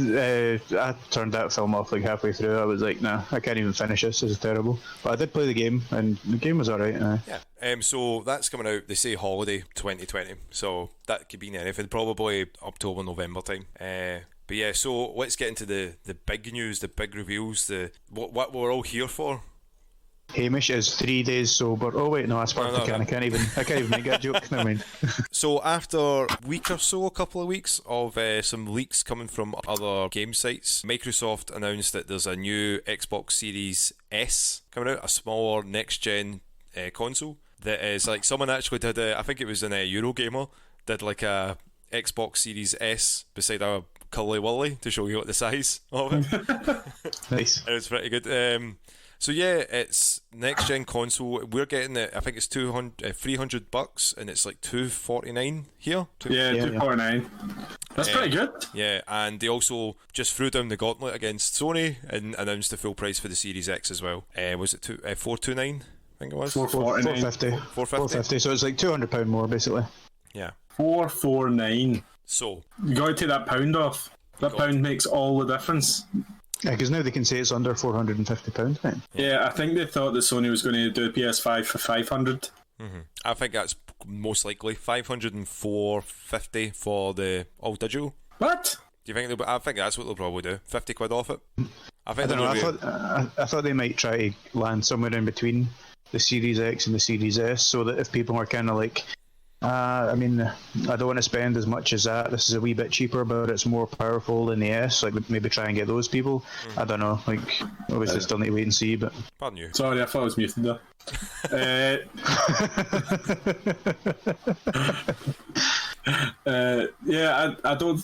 Speaker 2: turned that film off like halfway through. I was like, nah, I can't even finish this. This is terrible. But I did play the game, and the game was alright.
Speaker 1: Yeah. So that's coming out. They say holiday 2020, so that could be anything. Probably October, November time. But yeah, so let's get into the big news, the big reveals, what we're all here for.
Speaker 2: Hamish is 3 days sober. Oh wait, no, that's part of the can. I can't even make that joke. Never mind.
Speaker 1: So after a week or so, a couple of weeks of some leaks coming from other game sites, Microsoft announced that there's a new Xbox Series S coming out, a smaller next-gen console that is like, someone actually did I think it was in a Eurogamer, did like a Xbox Series S beside a Curly Wurly to show you what the size of it.
Speaker 2: Nice.
Speaker 1: It was pretty good. So yeah, it's next gen console. We're getting it. I think it's $300, and it's like $249 here.
Speaker 3: $249. That's pretty good.
Speaker 1: Yeah, and they also just threw down the gauntlet against Sony and announced the full price for the Series X as well. Was it $429? I think it was
Speaker 2: $450. $450. So it's like £200 more basically.
Speaker 1: Yeah.
Speaker 3: $449.
Speaker 1: So
Speaker 3: you got to take that pound off. That pound makes all the difference.
Speaker 2: Yeah, because now they can say it's under £450, right?
Speaker 3: Yeah, I think they thought that Sony was going to do a PS5 for $500.
Speaker 1: I think that's most likely $500 and $450 for the all digital.
Speaker 3: What?
Speaker 1: Do you think I think that's what they'll probably do. £50 off it. I
Speaker 2: don't know. I thought they might try to land somewhere in between the Series X and the Series S, so that if people are kind of like, I mean, I don't want to spend as much as that. This is a wee bit cheaper, but it's more powerful than the S. Like, maybe try and get those people. I don't know. Like, obviously, still need to wait and see. But
Speaker 1: pardon you.
Speaker 3: Sorry, I thought I was muted there. Yeah, I don't.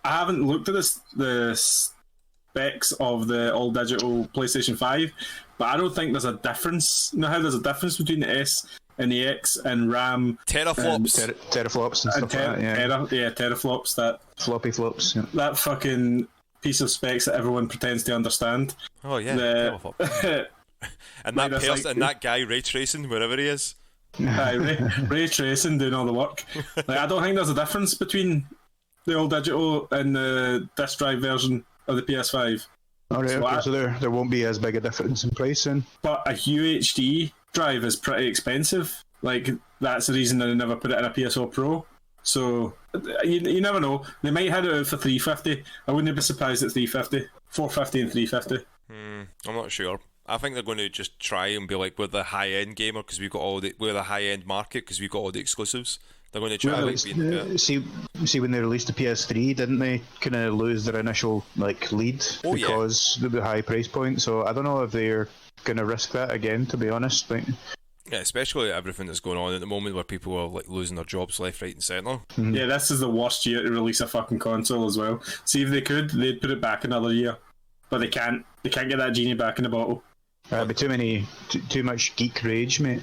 Speaker 3: I haven't looked at the specs of the all digital PlayStation 5, but I don't think there's a difference. You know how there's a difference between the S and the X and RAM,
Speaker 1: teraflops,
Speaker 2: teraflops and stuff like that.
Speaker 3: Yeah, teraflops. That
Speaker 2: floppy flops. Yeah.
Speaker 3: That fucking piece of specs that everyone pretends to understand.
Speaker 1: Oh yeah, and that person, like, and that guy ray tracing wherever he is.
Speaker 3: Ray tracing, doing all the work. Like, I don't think there's a difference between the all digital and the disc drive version of the PS5.
Speaker 2: Alright, so there won't be as big a difference in price then.
Speaker 3: But a UHD drive is pretty expensive. Like, that's the reason that they never put it in a PSO Pro. So you never know. They might have it out for $350. I wouldn't be surprised at $350, $450 and $350.
Speaker 1: I'm not sure. I think they're going to just try and be like, we're the high end gamer because we're the high end market because we've got all the exclusives. They're going to try
Speaker 2: see when they released the PS3, didn't they kind of lose their initial lead because of the high price point? So I don't know if they're going to risk that again. To be honest,
Speaker 1: yeah, especially everything that's going on at the moment, where people are losing their jobs left, right, and centre.
Speaker 2: Mm-hmm.
Speaker 3: Yeah, this is the worst year to release a fucking console as well. See, if they could, they'd put it back another year, but they can't. They can't get that genie back in the bottle.
Speaker 2: Be too much geek rage, mate.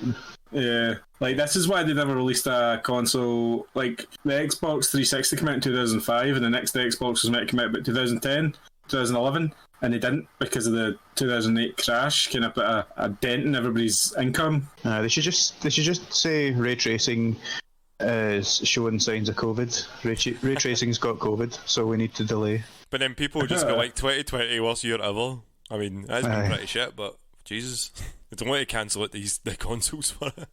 Speaker 3: Yeah, this is why they never released a console. Like, the Xbox 360 came out in 2005, and the next Xbox was meant to come out about 2010, 2011, and they didn't because of the 2008 crash. Kind of put a dent in everybody's income.
Speaker 2: They should just say ray tracing is showing signs of COVID. Ray tracing's got COVID, so we need to delay.
Speaker 1: But then people just go 2020 worst year ever. I mean, that's been pretty shit, but Jesus, they don't want to cancel the consoles for it.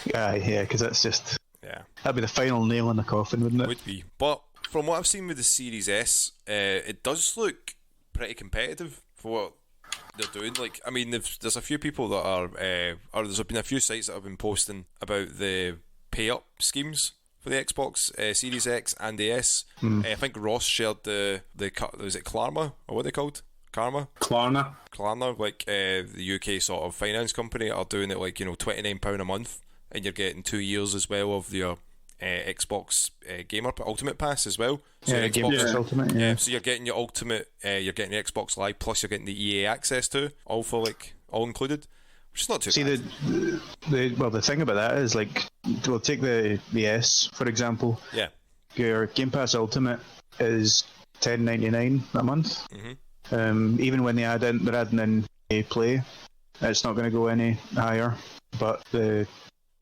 Speaker 2: Yeah, because that's just...
Speaker 1: Yeah.
Speaker 2: That'd be the final nail in the coffin, wouldn't it?
Speaker 1: Would be. But from what I've seen with the Series S, it does look pretty competitive for what they're doing. I mean, there's a few people that are... or there's been a few sites that have been posting about the pay-up schemes for the Xbox Series X and the S. I think Ross shared the was it Klarna, or what are they called? Klarna, the UK sort of finance company, are doing it £29 a month, and you're getting 2 years as well of your Xbox Gamer Ultimate Pass as well. So
Speaker 2: Game Pass Ultimate. Yeah.
Speaker 1: So you're getting your Ultimate, you're getting the Xbox Live, plus you're getting the EA access to all for all included, which is not too bad.
Speaker 2: The thing about that is we'll take the S for example.
Speaker 1: Yeah.
Speaker 2: Your Game Pass Ultimate is $10.99 a month.
Speaker 1: Mm-hmm.
Speaker 2: Even when they're adding in EA Play, it's not going to go any higher. But the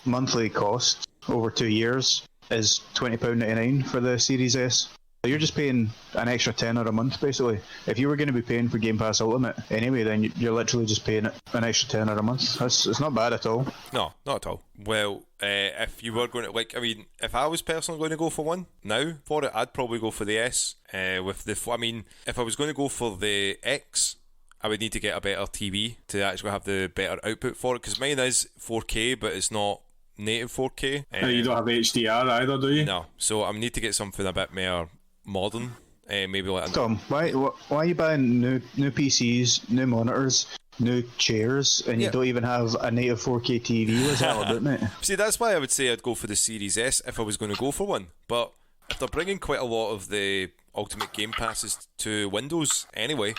Speaker 2: monthly cost over 2 years is £20.99 for the Series S. So you're just paying an extra £10 a month, basically. If you were going to be paying for Game Pass Ultimate anyway, then you're literally just paying an extra £10 a month. It's not bad at all.
Speaker 1: No, not at all. Well, if you were going to, if I was personally going to go for one now for it, I'd probably go for the S. If I was going to go for the X, I would need to get a better TV to actually have the better output for it, because mine is 4K, but it's not native 4K.
Speaker 3: You don't have HDR either, do you?
Speaker 1: No, so I need to get something a bit more modern. Maybe
Speaker 2: Tom, why are you buying new PCs, new monitors, new chairs, and you don't even have a native 4K TV? What's that all about, mate?
Speaker 1: See, that's why I would say I'd go for the Series S if I was going to go for one. But if they're bringing quite a lot of the Ultimate Game Passes to Windows anyway,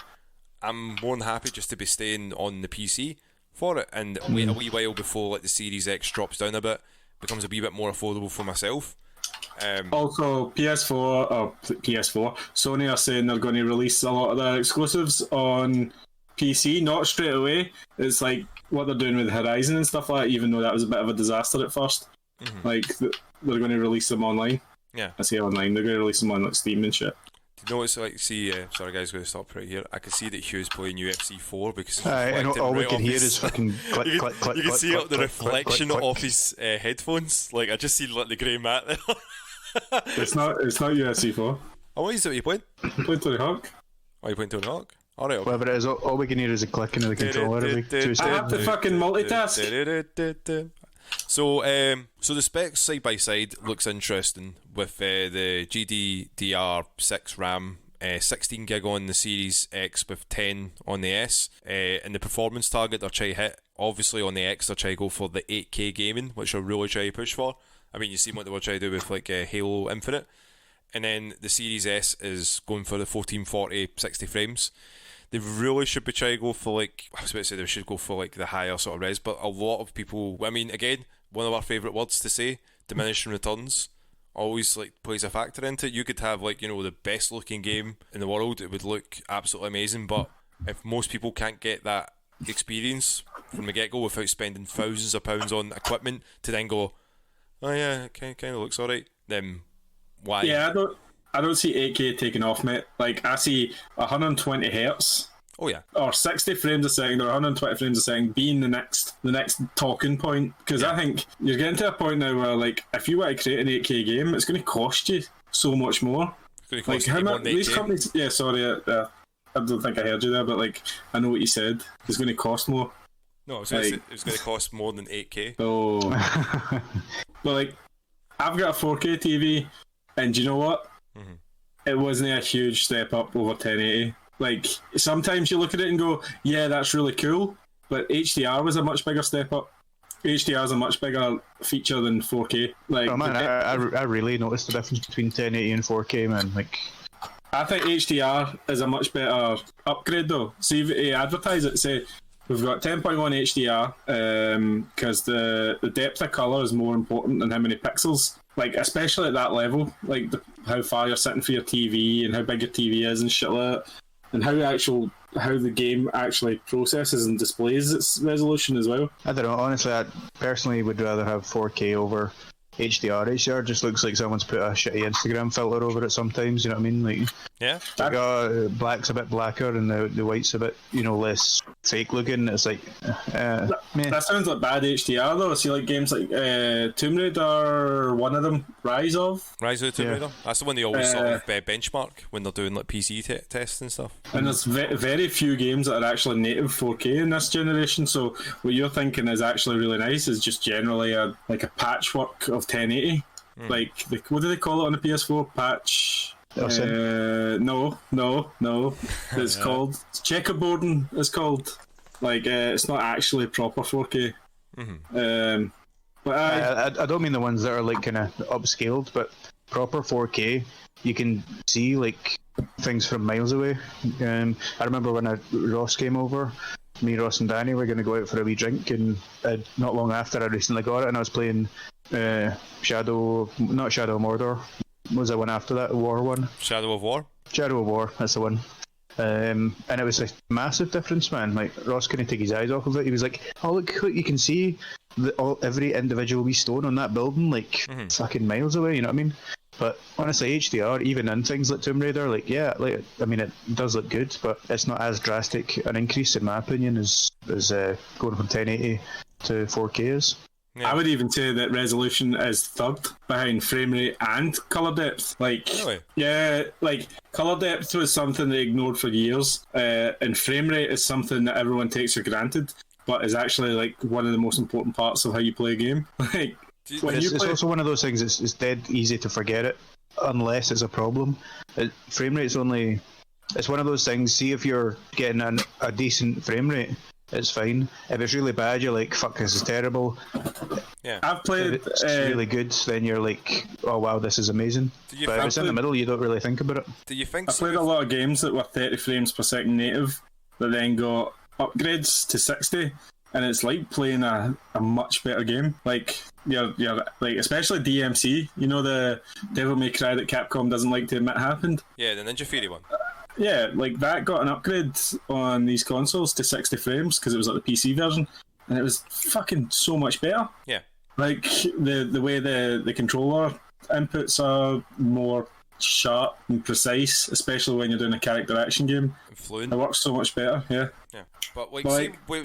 Speaker 1: I'm more than happy just to be staying on the PC for it and wait a wee while before the Series X drops down a bit, becomes a wee bit more affordable for myself.
Speaker 3: Also, PS4, Sony are saying they're going to release a lot of their exclusives on PC, not straight away. It's what they're doing with Horizon and stuff like that, even though that was a bit of a disaster at first. Mm-hmm. They're going to release them online.
Speaker 1: Yeah.
Speaker 3: I say online, they're going to release them on Steam and shit.
Speaker 1: Do you notice, sorry guys, going to stop right here. I can see that Hugh's playing UFC 4 because
Speaker 2: and all we can hear is fucking click,
Speaker 1: you
Speaker 2: click, click.
Speaker 1: You can see
Speaker 2: click,
Speaker 1: the
Speaker 2: click,
Speaker 1: reflection
Speaker 2: click, click,
Speaker 1: off his headphones. I just see the grey mat there.
Speaker 3: It's not UFC 4.
Speaker 1: Oh, what is it? What are you playing?
Speaker 3: Playing Tony Hawk.
Speaker 1: Oh, you playing Tony Hawk? Alright, okay.
Speaker 2: Whatever it is, all we can hear is a clicking of the controller every 2 seconds.
Speaker 3: I have to fucking multitask.
Speaker 1: So the specs side by side looks interesting with the GDDR6 RAM, 16 gig on the Series X with 10 on the S, and the performance target they're trying to hit. Obviously on the X they're trying to go for the 8K gaming, which they're really trying to push for. I mean, you've seen what they were trying to do with Halo Infinite, and then the Series S is going for the 1440 60 frames. They really should be trying to go for I was about to say they should go for the higher sort of res, but a lot of people, I mean, again, one of our favourite words to say, diminishing returns, always plays a factor into it. You could have the best looking game in the world, it would look absolutely amazing, but if most people can't get that experience from the get-go without spending thousands of pounds on equipment to then go, oh yeah, it kind of looks alright, then why?
Speaker 3: Yeah, I don't see 8K taking off, mate. I see 120 hertz.
Speaker 1: Oh yeah.
Speaker 3: Or 60 frames a second or 120 frames a second being the next talking point. Because I think you're getting to a point now where if you want to create an 8K game, it's going to cost you so much more.
Speaker 1: It's going to cost you more than 8K.
Speaker 3: These companies, yeah, sorry, I don't think I heard you there, but I know what you said. It's going to cost more.
Speaker 1: No, it was going to cost more than 8K.
Speaker 3: Oh. But I've got a 4K TV, and do you know what?
Speaker 1: Mm-hmm.
Speaker 3: It wasn't a huge step up over 1080. Like, sometimes you look at it and go, yeah, that's really cool, but HDR was a much bigger step up. HDR is a much bigger feature than 4K. Like,
Speaker 2: Oh man, I really noticed the difference between 1080 and 4K, man. Like,
Speaker 3: I think HDR is a much better upgrade though. See, if they advertise it, say we've got 10.1 HDR because the depth of colour is more important than how many pixels. Like, especially at that level, like how far you're sitting for your TV and how big your TV is and shit like that, and how the game actually processes and displays its resolution as well.
Speaker 2: I don't know. Honestly, I personally would rather have 4K over HDR. HDR just looks like someone's put a shitty Instagram filter over it sometimes, you know what I mean? Like,
Speaker 1: Yeah.
Speaker 2: like, black's a bit blacker and the white's a bit, less fake looking. It's like, meh.
Speaker 3: That sounds like bad HDR though. See, like games like Tomb Raider, one of them, Rise of
Speaker 1: the Tomb Raider. That's the one they always sort of benchmark when they're doing like PC tests and stuff.
Speaker 3: And there's very few games that are actually native 4K in this generation. So what you're thinking is actually really nice. Is just generally a patchwork of 1080. Like what do they call it on the PS4? Patch. No. It's called checkerboarding. It's called it's not actually proper 4K. But
Speaker 2: I don't mean the ones that are like kind of upscaled, but proper 4K. You can see like things from miles away. I remember when Ross came over. Me, Ross, and Danny were going to go out for a wee drink, and not long after I recently got it, and I was playing Shadow of Mordor. What was the one after that? The War one?
Speaker 1: Shadow of War,
Speaker 2: that's the one. And it was a massive difference, man. Like, Ross couldn't take his eyes off of it. He was like, oh, look, you can see every individual wee stone on that building, like, fucking miles away, you know what I mean? But honestly, HDR, even in things like Tomb Raider, it does look good, but it's not as drastic an increase, in my opinion, as going from 1080 to 4K is.
Speaker 1: Yeah.
Speaker 3: I would even say that resolution is third behind frame rate and colour depth. Like,
Speaker 1: really?
Speaker 3: Yeah, like colour depth was something they ignored for years, and frame rate is something that everyone takes for granted, but is actually like one of the most important parts of how you play a game. Like,
Speaker 2: it's also one of those things. It's dead easy to forget it unless it's a problem. Frame rate's only. It's one of those things. See if you're getting a decent frame rate, it's fine. If it's really bad, you're like, fuck, this is terrible.
Speaker 1: Yeah.
Speaker 3: I've played.
Speaker 2: If it's really good, then you're like, oh wow, this is amazing. But if it's in the middle, you don't really think about it.
Speaker 1: Do you think?
Speaker 3: I played a lot of games that were 30 frames per second native, that then got upgrades to 60. And it's like playing a much better game. Like you're like, especially DMC. You know, the Devil May Cry that Capcom doesn't like to admit happened.
Speaker 1: Yeah, the Ninja Theory one.
Speaker 3: Yeah, like that got an upgrade on these consoles to 60 frames because it was like the PC version, and it was fucking so much better.
Speaker 1: Yeah.
Speaker 3: Like the way the controller inputs are more sharp and precise, especially when you're doing a character action game.
Speaker 1: Fluent.
Speaker 3: It works so much better. Yeah.
Speaker 1: Yeah, but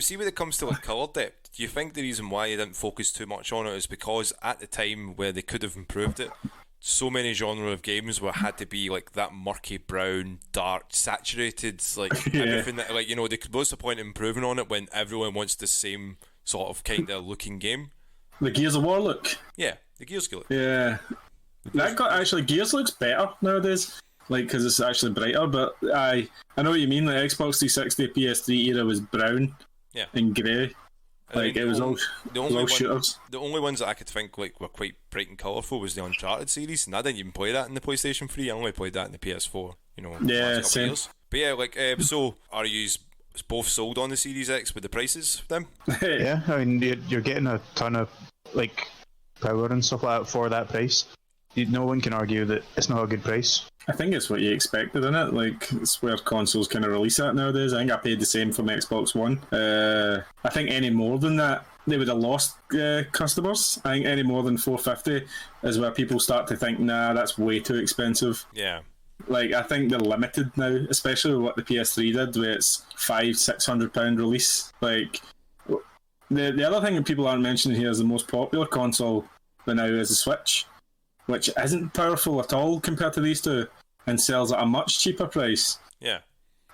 Speaker 1: see when it comes to like colour depth, do you think the reason why they didn't focus too much on it is because at the time where they could have improved it, so many genre of games where it had to be like that murky brown, dark, saturated, like everything that, like, what's the point in improving on it when everyone wants the same sort of kind of looking game?
Speaker 3: The Gears of War look.
Speaker 1: Yeah, the Gears look.
Speaker 3: Yeah, Gears looks better nowadays. Like, because it's actually brighter, but I know what you mean. Like, Xbox 360, PS3 era was brown and grey. Like, it was all shooters.
Speaker 1: The only ones that I could think like were quite bright and colourful was the Uncharted series, and I didn't even play that in the PlayStation 3. I only played that in the PS4.
Speaker 3: Yeah, same.
Speaker 1: Years. But yeah, like, so are you both sold on the Series X with the prices then?
Speaker 2: Yeah, I mean, you're getting a ton of like power and stuff like that for that price. No one can argue that it's not a good price.
Speaker 3: I think it's what you expected, isn't it? Like, it's where consoles kind of release at nowadays. I think I paid the same for my Xbox One. I think any more than that, they would have lost customers. I think any more than $450 is where people start to think, nah, that's way too expensive.
Speaker 1: Yeah.
Speaker 3: Like, I think they're limited now, especially with what the PS3 did, where it's £500-600 release. Like, the other thing that people aren't mentioning here is the most popular console by now is the Switch, which isn't powerful at all compared to these two, and sells at a much cheaper price.
Speaker 1: Yeah.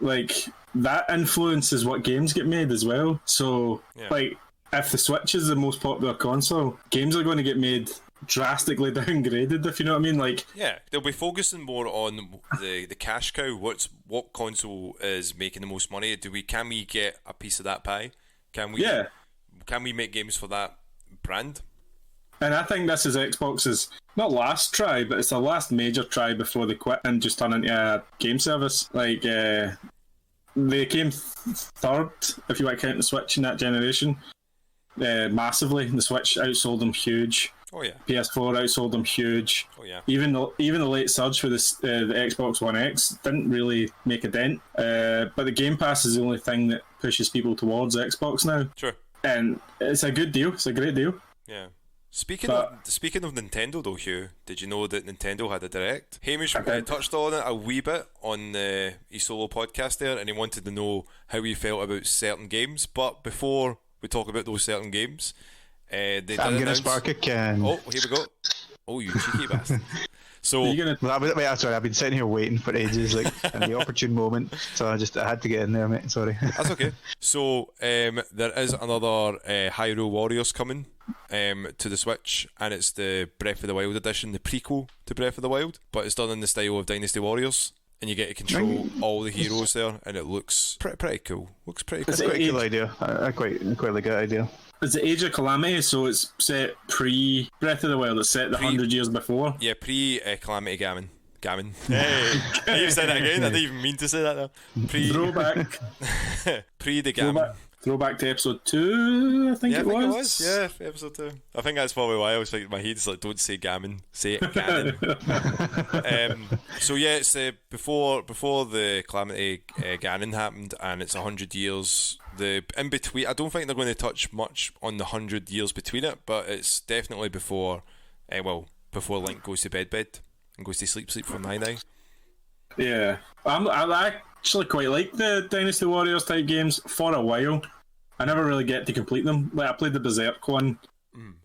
Speaker 3: Like, that influences what games get made as well. So, like, if the Switch is the most popular console, games are going to get made drastically downgraded, if you know what I mean. Like,
Speaker 1: Yeah, they'll be focusing more on the cash cow. What console is making the most money? Can we get a piece of that pie? Can we make games for that brand?
Speaker 3: and I think this is Xbox's not last try, but it's the last major try before they quit and just turn into a game service. Like, they came third, if you want to count the Switch in that generation, massively. The Switch outsold them huge.
Speaker 1: Oh yeah.
Speaker 3: PS4 outsold them huge.
Speaker 1: Oh yeah.
Speaker 3: Even the late surge for this the Xbox One X didn't really make a dent. But the Game Pass is the only thing that pushes people towards Xbox now.
Speaker 1: Sure.
Speaker 3: And it's a good deal. It's a great deal.
Speaker 1: Yeah. Speaking of Nintendo though, Hugh, did you know that Nintendo had a direct? Hamish touched on it a wee bit on his solo podcast there, and he wanted to know how he felt about certain games. But before we talk about those certain games, they did
Speaker 2: I'm going to spark a can.
Speaker 1: Oh, here we go. Oh, you cheeky bastard. So,
Speaker 2: Sorry, I've been sitting here waiting for ages, like in the opportune moment. So I had to get in there, mate. Sorry.
Speaker 1: That's okay. So there is another Hyrule Warriors coming to the Switch, and it's the Breath of the Wild edition, the prequel to Breath of the Wild, but it's done in the style of Dynasty Warriors, and you get to control all the heroes there, and it looks pretty cool. Looks pretty cool.
Speaker 2: It's a pretty cool idea. I quite like that idea.
Speaker 3: It's the Age of Calamity, so it's set pre Breath of the Wild. It's set 100 years before.
Speaker 1: Yeah, pre Calamity Gammon. Hey, you said that again. I didn't even mean to say that there.
Speaker 3: Throwback.
Speaker 1: Pre the Gammon.
Speaker 3: Throwback to episode 2, I think it was.
Speaker 1: Yeah, episode 2. I think that's probably why I was thinking in my head, it's like, don't say gammon, say it gammon. So yeah, it's before the Calamity Ganon happened, and it's 100 years. The in between, I don't think they're going to touch much on the 100 years between it, but it's definitely before Link goes to bed and goes to sleep for 9.
Speaker 3: Yeah, I actually quite like the Dynasty Warriors type games for a while. I never really get to complete them. Like, I played the Berserk one.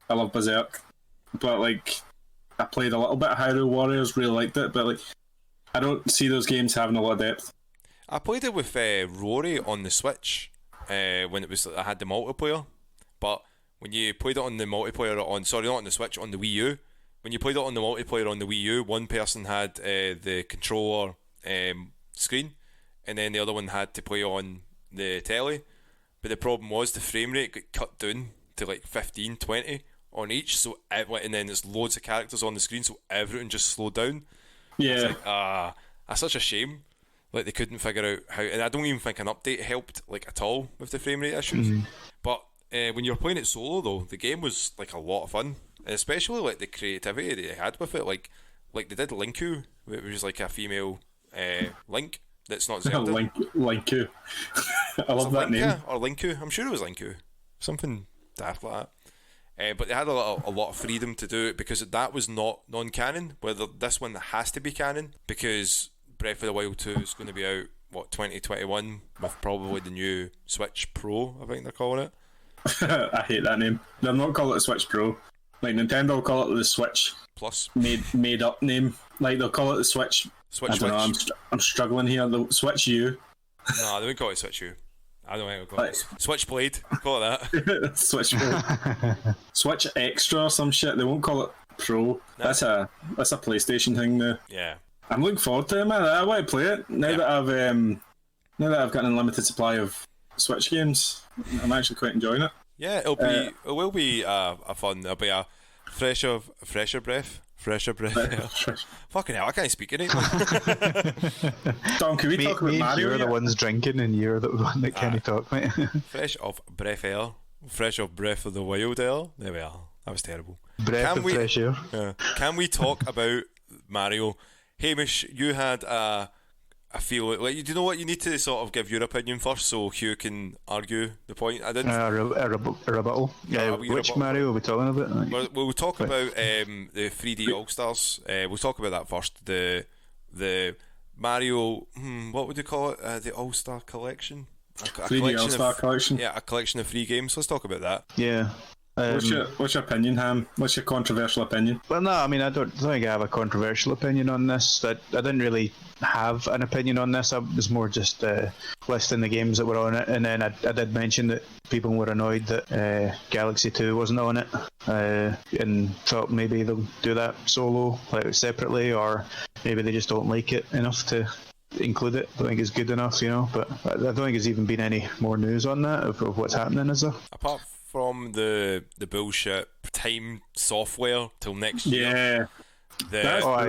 Speaker 3: I love Berserk, but like I played a little bit of Hyrule Warriors. Really liked it, but like I don't see those games having a lot of depth.
Speaker 1: I played it with Rory on the Switch when I had the multiplayer, but when you played it on the multiplayer not on the Switch, on the Wii U. When you played it on the multiplayer on the Wii U, one person had the controller screen, and then the other one had to play on the telly. But the problem was the frame rate got cut down to like 15, 20 on each, and then there's loads of characters on the screen, so everything just slowed down.
Speaker 3: Yeah.
Speaker 1: That's such a shame. Like, they couldn't figure out how, and I don't even think an update helped like at all with the frame rate issues. But when you were playing it solo though, the game was like a lot of fun, and especially like the creativity they had with it. Like they did Linku, which was like a female Link. That's not Zelda.
Speaker 3: Linku. I love that name.
Speaker 1: Or Linku. I'm sure it was Linku. Something daft like that. But they had a lot of freedom to do it because that was not non-canon. Whether this one has to be canon because Breath of the Wild 2 is going to be out 2021 with probably the new Switch Pro. I think they're calling it.
Speaker 3: I hate that name. They'll not call it the Switch Pro. Like Nintendo will call it the Switch
Speaker 1: Plus.
Speaker 3: Made up name. Like they'll call it the Switch. I don't know, I'm struggling here. The Switch U.
Speaker 1: No, they wouldn't call it Switch U. I don't think they'll call it Switchblade. Call it that.
Speaker 3: Switchblade. Switch Extra or some shit. They won't call it Pro. No. That's a PlayStation thing now.
Speaker 1: Yeah.
Speaker 3: I'm looking forward to it, man. I want to play it now that I've got an unlimited supply of Switch games. I'm actually quite enjoying it.
Speaker 1: Yeah, it will be a fun. It'll be a fresher breath. Fucking hell, I can't speak it anymore.
Speaker 3: Tom, can we talk about Mario?
Speaker 2: You're the ones drinking, and you're the one that can't talk, mate.
Speaker 1: Fresh off breath air. Fresh off Breath of the Wild air. There we are. That was terrible.
Speaker 2: Fresh air.
Speaker 1: Yeah. Can we talk about Mario? Hamish, you had I feel like do you know what, you need to sort of give your opinion first so Hugh can argue the point. I didn't.
Speaker 2: A rebuttal. Yeah, which
Speaker 1: rebuttal.
Speaker 2: Mario are we talking about?
Speaker 1: Like, we'll talk about the 3D All Stars. We'll talk about that first. The Mario. What would you call it? The All Star Collection.
Speaker 3: 3D All Star Collection.
Speaker 1: Yeah, a collection of free games. Let's talk about that.
Speaker 2: Yeah.
Speaker 3: What's your opinion, Ham? What's your controversial opinion?
Speaker 2: Well, no, I mean, I don't think I have a controversial opinion on this. I didn't really have an opinion on this. I was more just listing the games that were on it, and then I did mention that people were annoyed that Galaxy 2 wasn't on it, and thought maybe they'll do that solo, like separately, or maybe they just don't like it enough to include it. I don't think it's good enough, but I don't think there's even been any more news on that of what's happening, is there?
Speaker 1: Apart from the bullshit time software till next year.
Speaker 3: Yeah.
Speaker 2: That I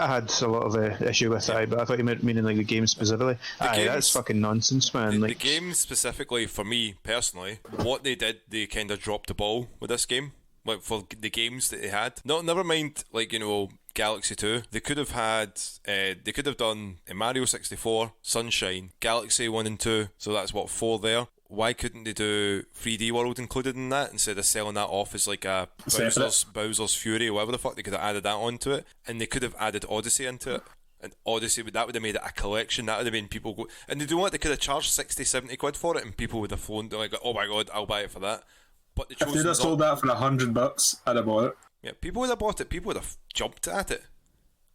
Speaker 2: had a lot of issue with, but I thought you meant meaning like the game specifically. That's fucking nonsense, man.
Speaker 1: The game specifically, for me personally, what they did, they kind of dropped the ball with this game. Like for the games that they had, never mind. Like Galaxy 2, they could have done Mario 64, Sunshine, Galaxy 1 and 2. So that's 4 there. Why couldn't they do 3D World included in that instead of selling that off as like a Bowser's Fury or whatever the fuck? They could have added that onto it, and they could have added Odyssey into it. And Odyssey, that would have made it a collection. That would have been people go, and they do what they could have charged 60, 70 quid for it, and people would have flown like, oh my god, I'll buy it for that. But they chose
Speaker 3: if they'd have sold that for $100, I'd have bought it.
Speaker 1: Yeah, people would have bought it. People would have jumped at it.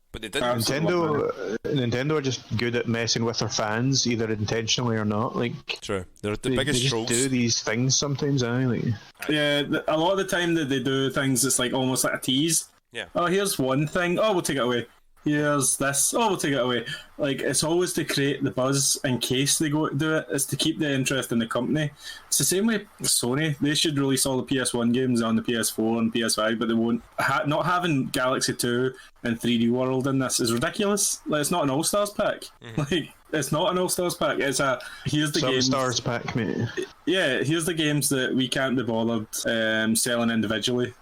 Speaker 1: But they didn't.
Speaker 2: Nintendo are just good at messing with their fans, either intentionally or not.
Speaker 1: True, they're the biggest
Speaker 2: they
Speaker 1: trolls.
Speaker 2: Just do these things sometimes.
Speaker 3: Yeah, a lot of the time that they do things, it's like almost like a tease.
Speaker 1: Yeah.
Speaker 3: Oh, here's one thing. Oh, we'll take it away. Here's this. Oh, we'll take it away. Like, it's always to create the buzz in case they go do it. It's to keep the interest in the company. It's the same way with Sony. They should release all the PS1 games on the PS4 and PS5, but they won't. Not having Galaxy 2 and 3D World in this is ridiculous. Like, it's not an All-Stars pack. Mm-hmm. Like, it's not an All-Stars pack. It's here's the games.
Speaker 2: Stars pack, mate.
Speaker 3: Yeah, here's the games that we can't be bothered selling individually.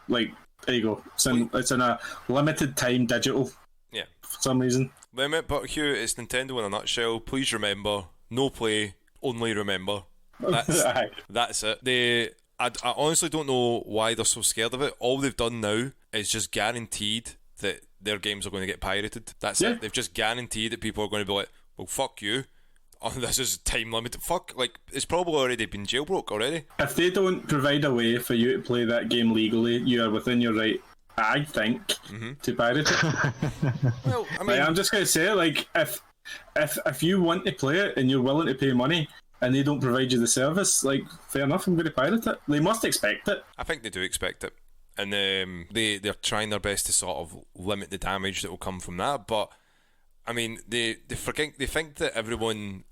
Speaker 3: Like, there you go. It's in a limited time digital.
Speaker 1: Yeah.
Speaker 3: For some reason.
Speaker 1: But Hugh, it's Nintendo in a nutshell. Please remember, no play, only remember. That's it. I honestly don't know why they're so scared of it. All they've done now is just guaranteed that their games are going to get pirated. That's it. They've just guaranteed that people are going to be like, well, fuck you. Oh, this is time limited. Fuck, like, it's probably already been jailbroke already.
Speaker 3: If they don't provide a way for you to play that game legally, you are within your right, I think, to pirate it.
Speaker 1: Well, I mean,
Speaker 3: I'm just going to say, like, if you want to play it and you're willing to pay money and they don't provide you the service, like, fair enough, I'm going to pirate it. They must expect it.
Speaker 1: I think they do expect it. And they're trying their best to sort of limit the damage that will come from that. But, I mean, they think that everyone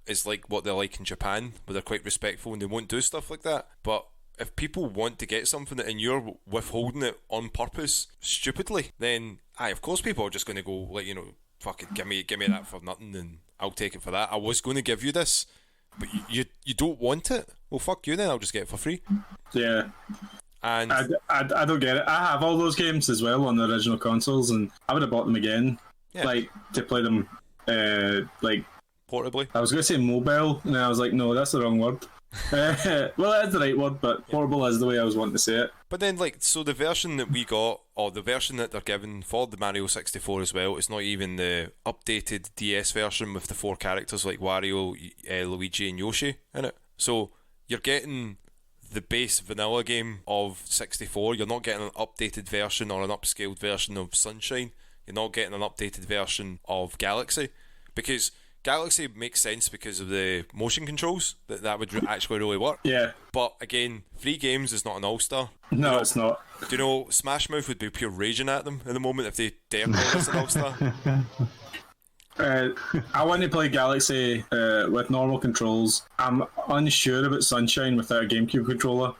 Speaker 1: is like what they're like in Japan, where they're quite respectful and they won't do stuff like that. But if people want to get something and you're withholding it on purpose, stupidly, then of course people are just going to go like, fuck it, give me that for nothing, and I'll take it for that. I was going to give you this, but you don't want it. Well, fuck you then. I'll just get it for free.
Speaker 3: Yeah.
Speaker 1: And
Speaker 3: I don't get it. I have all those games as well on the original consoles, and I would have bought them again, like to play them, like
Speaker 1: portably.
Speaker 3: I was going to say mobile, and I was like, no, that's the wrong word. Well, that's the right word, but portable is the way I was wanting to say it.
Speaker 1: But then, so the version that we got, or the version that they're given for the Mario 64 as well, it's not even the updated DS version with the 4 characters like Wario, Luigi, and Yoshi in it. So you're getting the base vanilla game of 64. You're not getting an updated version or an upscaled version of Sunshine. You're not getting an updated version of Galaxy, because Galaxy makes sense because of the motion controls, that would actually really work.
Speaker 3: Yeah.
Speaker 1: But again, 3 games is not an all-star.
Speaker 3: No, it's not.
Speaker 1: Do you know, Smash Mouth would be pure raging at them in the moment if they dare call this an all-star.
Speaker 3: I want to play Galaxy with normal controls. I'm unsure about Sunshine without a GameCube controller.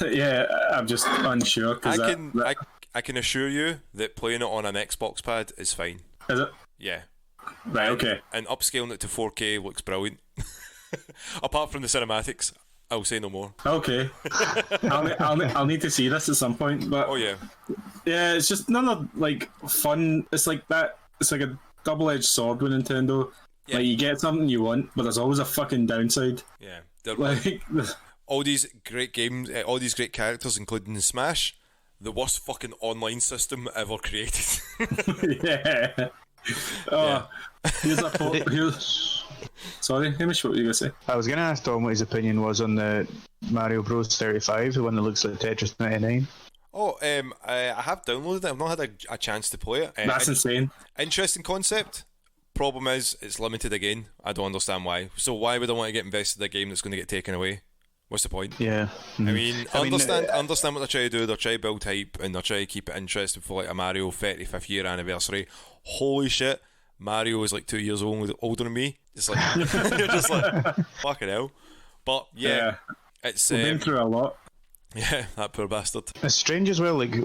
Speaker 3: Yeah, I'm just unsure.
Speaker 1: I can assure you that playing it on an Xbox pad is fine.
Speaker 3: Is it?
Speaker 1: Yeah.
Speaker 3: Right, okay.
Speaker 1: And upscaling it to 4K looks brilliant. Apart from the cinematics, I'll say no more.
Speaker 3: Okay. I'll need to see this at some point. But
Speaker 1: oh yeah.
Speaker 3: Yeah, it's just none of like fun. It's like that. It's like a double-edged sword with Nintendo. Yeah. Like you get something you want, but there's always a fucking downside.
Speaker 1: Yeah.
Speaker 3: Like
Speaker 1: all these great games, all these great characters, including Smash, the worst fucking online system ever created.
Speaker 3: Yeah. Oh, here's Sorry, Hamish, what were you going to say?
Speaker 2: I was going to ask Tom what his opinion was on the Mario Bros 35, the one that looks like Tetris 99.
Speaker 1: Oh, I have downloaded it. I've not had a chance to play it.
Speaker 3: That's insane.
Speaker 1: Interesting concept. Problem is, it's limited again. I don't understand why. So why would I want to get invested in a game that's going to get taken away? What's the point?
Speaker 2: Yeah.
Speaker 1: I mean, understand what they're trying to do. They're trying to build hype and they're trying to keep it interesting for like a Mario 35th year anniversary. Holy shit, Mario is like 2 years older than me. It's like you're just like fucking hell. But yeah. It's
Speaker 3: we've been through a lot.
Speaker 1: Yeah, that poor bastard.
Speaker 2: It's strange as well, like,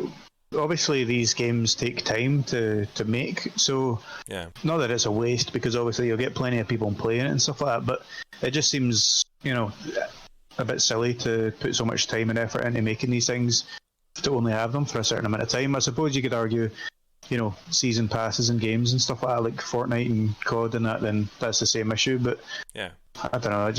Speaker 2: obviously these games take time to make, so
Speaker 1: yeah,
Speaker 2: not that it's a waste, because obviously you'll get plenty of people playing it and stuff like that, but it just seems, you know, a bit silly to put so much time and effort into making these things to only have them for a certain amount of time. I suppose you could argue, you know, season passes and games and stuff like that, like Fortnite and COD and that, then that's the same issue, but
Speaker 1: yeah,
Speaker 2: I don't know,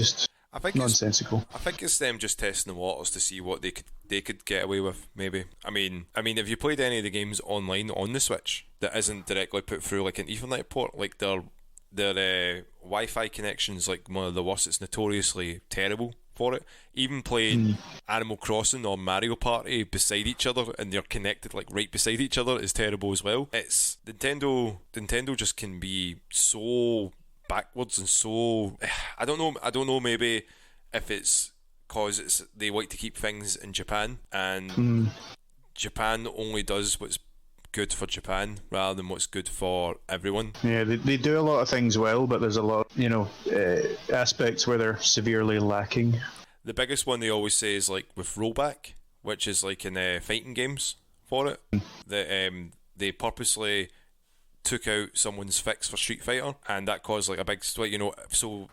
Speaker 2: I think nonsensical.
Speaker 1: I think it's them just testing the waters to see what they could get away with. Maybe. I mean, have you played any of the games online on the Switch that isn't directly put through like an Ethernet port? Like their Wi-Fi connections, like one of the worst. It's notoriously terrible for it. Even playing Animal Crossing or Mario Party beside each other, and they're connected like right beside each other, is terrible as well. It's Nintendo just can be so backwards and so I don't know maybe if it's because they like to keep things in Japan and Japan only does what's good for Japan rather than what's good for everyone.
Speaker 2: Yeah, they do a lot of things well, but there's a lot, you know, aspects where they're severely lacking.
Speaker 1: The biggest one they always say is like with rollback, which is like in fighting games for it, that they purposely took out someone's fix for Street Fighter, and that caused like a big, you know, so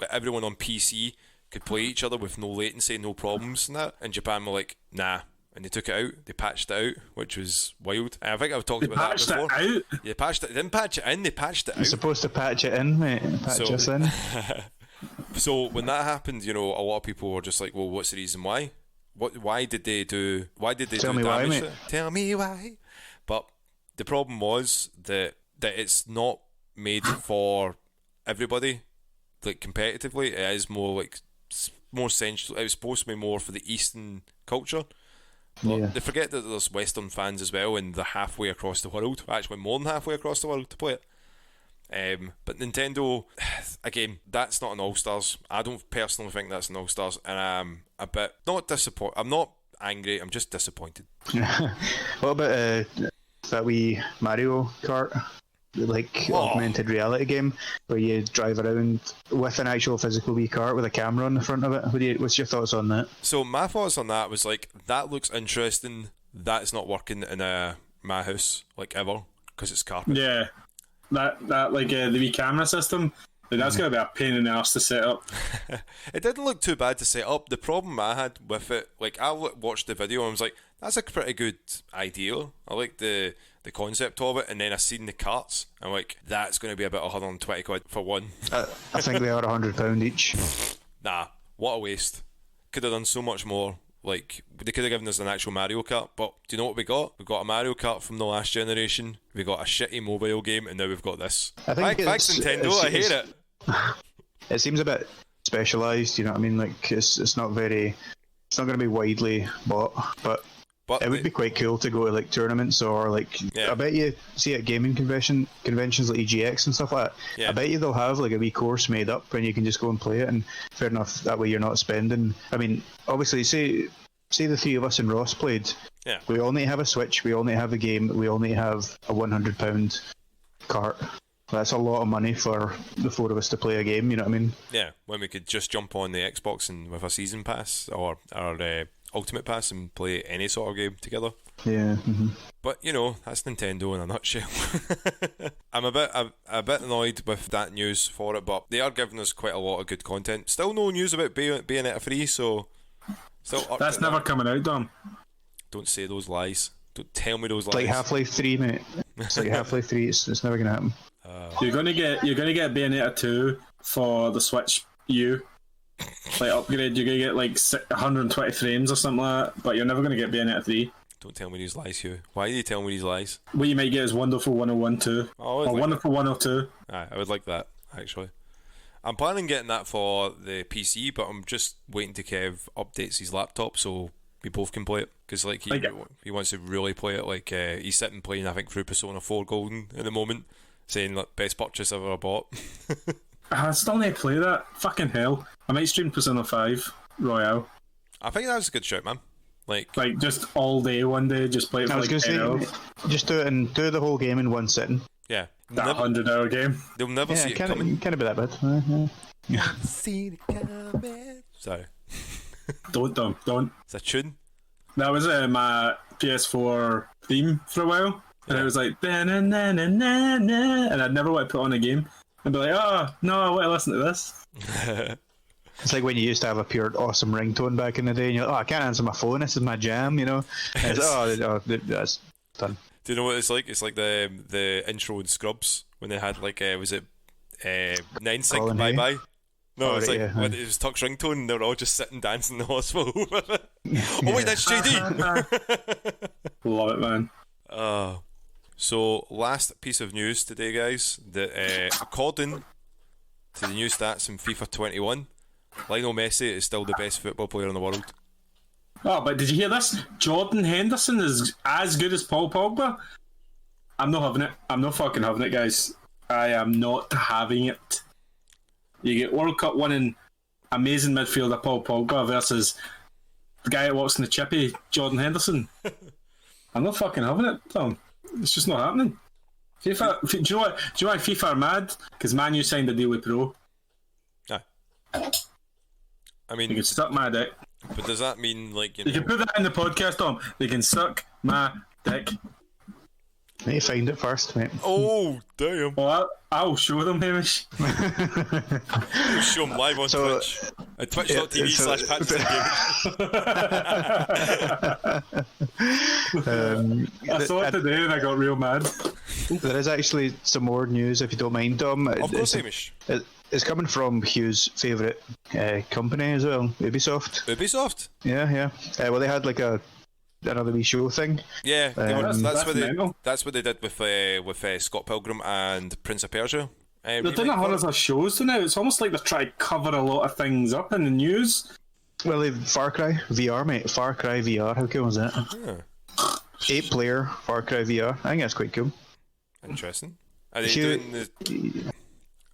Speaker 1: everyone on PC could play each other with no latency, no problems and that. And Japan were like, nah, and they took it out. They patched it out, which was wild. And I think I've talked about that before.
Speaker 3: Patched it out?
Speaker 1: They patched it. They didn't patch it in. They patched it out.
Speaker 2: You're supposed to patch it in, mate. Patch us in.
Speaker 1: So when that happened, you know, a lot of people were just like, well, what's the reason why? Why did they do
Speaker 2: Tell me why, mate.
Speaker 1: Tell me why. But the problem was that it's not made for everybody, like competitively. It is more like more central. It was supposed to be more for the Eastern culture. But they forget that there's Western fans as well, and they're halfway across the world. Actually, more than halfway across the world to play it. But Nintendo, again, that's not an All-Stars. I don't personally think that's an All-Stars, and I'm a bit not disappointed. I'm not angry. I'm just disappointed.
Speaker 2: What about that wee Mario Kart, like augmented reality game where you drive around with an actual physical wee cart with a camera on the front of it? What's your thoughts on that?
Speaker 1: So my thoughts on that was like, that looks interesting. That's not working in my house like ever because it's carpet.
Speaker 3: Yeah, that like the wee camera system. That's going to be a pain in the arse to set up.
Speaker 1: It didn't look too bad to set up. The problem I had with it, like I watched the video and I was like, that's a pretty good idea. I like the concept of it, and then I seen the carts. I'm like, that's going to be about 120 quid for one.
Speaker 2: I think they are £100 each.
Speaker 1: Nah, what a waste. Could have done so much more. Like, they could have given us an actual Mario Kart, but do you know what we got? We got a Mario Kart from the last generation, we got a shitty mobile game, and now we've got this. Thanks Nintendo, I hate it.
Speaker 2: It seems a bit specialised, you know what I mean? Like, it's not going to be widely bought, but it would be quite cool to go to like tournaments or like I bet you see at gaming conventions like EGX and stuff like that. I bet you they'll have like a wee course made up and you can just go and play it, and fair enough, that way you're not spending. I mean, obviously, say the three of us and Ross played. Yeah. We all need to have a Switch, we all need to have a game, we all need to have a £100 cart. That's a lot of money for the four of us to play a game, you know what I mean? Yeah,
Speaker 1: when we could just jump on the Xbox and with a season pass or our Ultimate Pass and play any sort of game together.
Speaker 2: Yeah. Mm-hmm.
Speaker 1: But you know, that's Nintendo in a nutshell. I'm a bit annoyed with that news for it, but they are giving us quite a lot of good content. Still no news about Bayonetta 3, so still
Speaker 3: that's never coming out, Dom.
Speaker 1: Don't say those lies. Don't tell me those lies.
Speaker 2: Like Half-Life 3, mate. It's like Half-Life 3. It's never gonna happen.
Speaker 3: You're gonna get Bayonetta 2 for the Switch U. Like upgrade, you're gonna get like 120 frames or something like that, but you're never gonna get Bayonetta 3.
Speaker 1: Don't tell me these lies, Hugh. Why do you tell me these lies?
Speaker 3: What you might get is Wonderful 101 2. Or like Wonderful 102.
Speaker 1: I would like that, actually. I'm planning getting that for the PC, but I'm just waiting to Kev updates his laptop so we both can play it. Because like he wants to really play it. Like he's sitting playing, I think, through Persona 4 Golden at the moment, saying like best purchase I've ever bought.
Speaker 3: I still need to play that. Fucking hell! I might stream Persona 5 Royale.
Speaker 1: I think that was a good shout, man. Like
Speaker 3: just all day one day, just play it for
Speaker 2: I was
Speaker 3: like 10
Speaker 2: gonna
Speaker 3: hours.
Speaker 2: say, just do it and do the whole game in one sitting.
Speaker 1: Yeah,
Speaker 3: That 100-hour game.
Speaker 1: they'll never see it coming.
Speaker 2: Can't be that bad.
Speaker 1: See it coming. Sorry,
Speaker 3: Don't.
Speaker 1: it's a tune.
Speaker 3: That was my PS4 theme for a while, and it was like na-na-na-na-na-na, and I'd never want to put on a game and be like, oh no, I want to listen to this.
Speaker 2: It's like when you used to have a pure awesome ringtone back in the day, and you're like, oh, I can't answer my phone, this is my jam, you know? And it's, that's done.
Speaker 1: Do you know what it's like? It's like the intro in Scrubs when they had like was it 9 Sync
Speaker 2: Colin
Speaker 1: Bye
Speaker 2: Hay?
Speaker 1: Bye? No, it's like
Speaker 2: yeah.
Speaker 1: when it was Tuck's ringtone and they were all just sitting dancing in the hospital. Oh wait, that's JD.
Speaker 3: Love it, man.
Speaker 1: So last piece of news today, guys. That according to the new stats in FIFA 21, Lionel Messi is still the best football player in the world.
Speaker 3: Oh, but did you hear this? Jordan Henderson is as good as Paul Pogba. I'm not having it. I'm not fucking having it, guys. I am not having it. You get World Cup winning amazing midfielder Paul Pogba versus the guy that walks in the chippy, Jordan Henderson. I'm not fucking having it, Tom. It's just not happening. FIFA. Do you know why FIFA are mad? Because Man U signed a deal with Pro.
Speaker 1: Aye. I mean,
Speaker 3: You can suck my dick.
Speaker 1: but does that mean like
Speaker 3: You can put that in the podcast, Tom. They can suck my dick.
Speaker 2: Need to find it first, mate.
Speaker 1: Oh damn!
Speaker 3: Well, I'll show them, Hamish.
Speaker 1: We'll show them live on Twitch at twitch.tv/PatrickGaming.
Speaker 3: I saw it today and I got real mad.
Speaker 2: There is actually some more news, if you don't mind, Dom.
Speaker 1: Of course, Hamish.
Speaker 2: It's coming from Hugh's favourite company as well, Ubisoft.
Speaker 1: Ubisoft.
Speaker 2: Yeah. Well, they had like another wee show thing.
Speaker 1: Yeah,
Speaker 3: that's mental.
Speaker 1: that's what they did with Scott Pilgrim and Prince of Persia.
Speaker 3: They're doing a hundreds of shows now. It's almost like they're trying to cover a lot of things up in the news.
Speaker 2: Well, they've Far Cry VR, mate. Far Cry VR. How cool was that?
Speaker 1: Yeah.
Speaker 2: 8-player Far Cry VR. I think that's quite cool.
Speaker 1: Interesting. Are they doing the?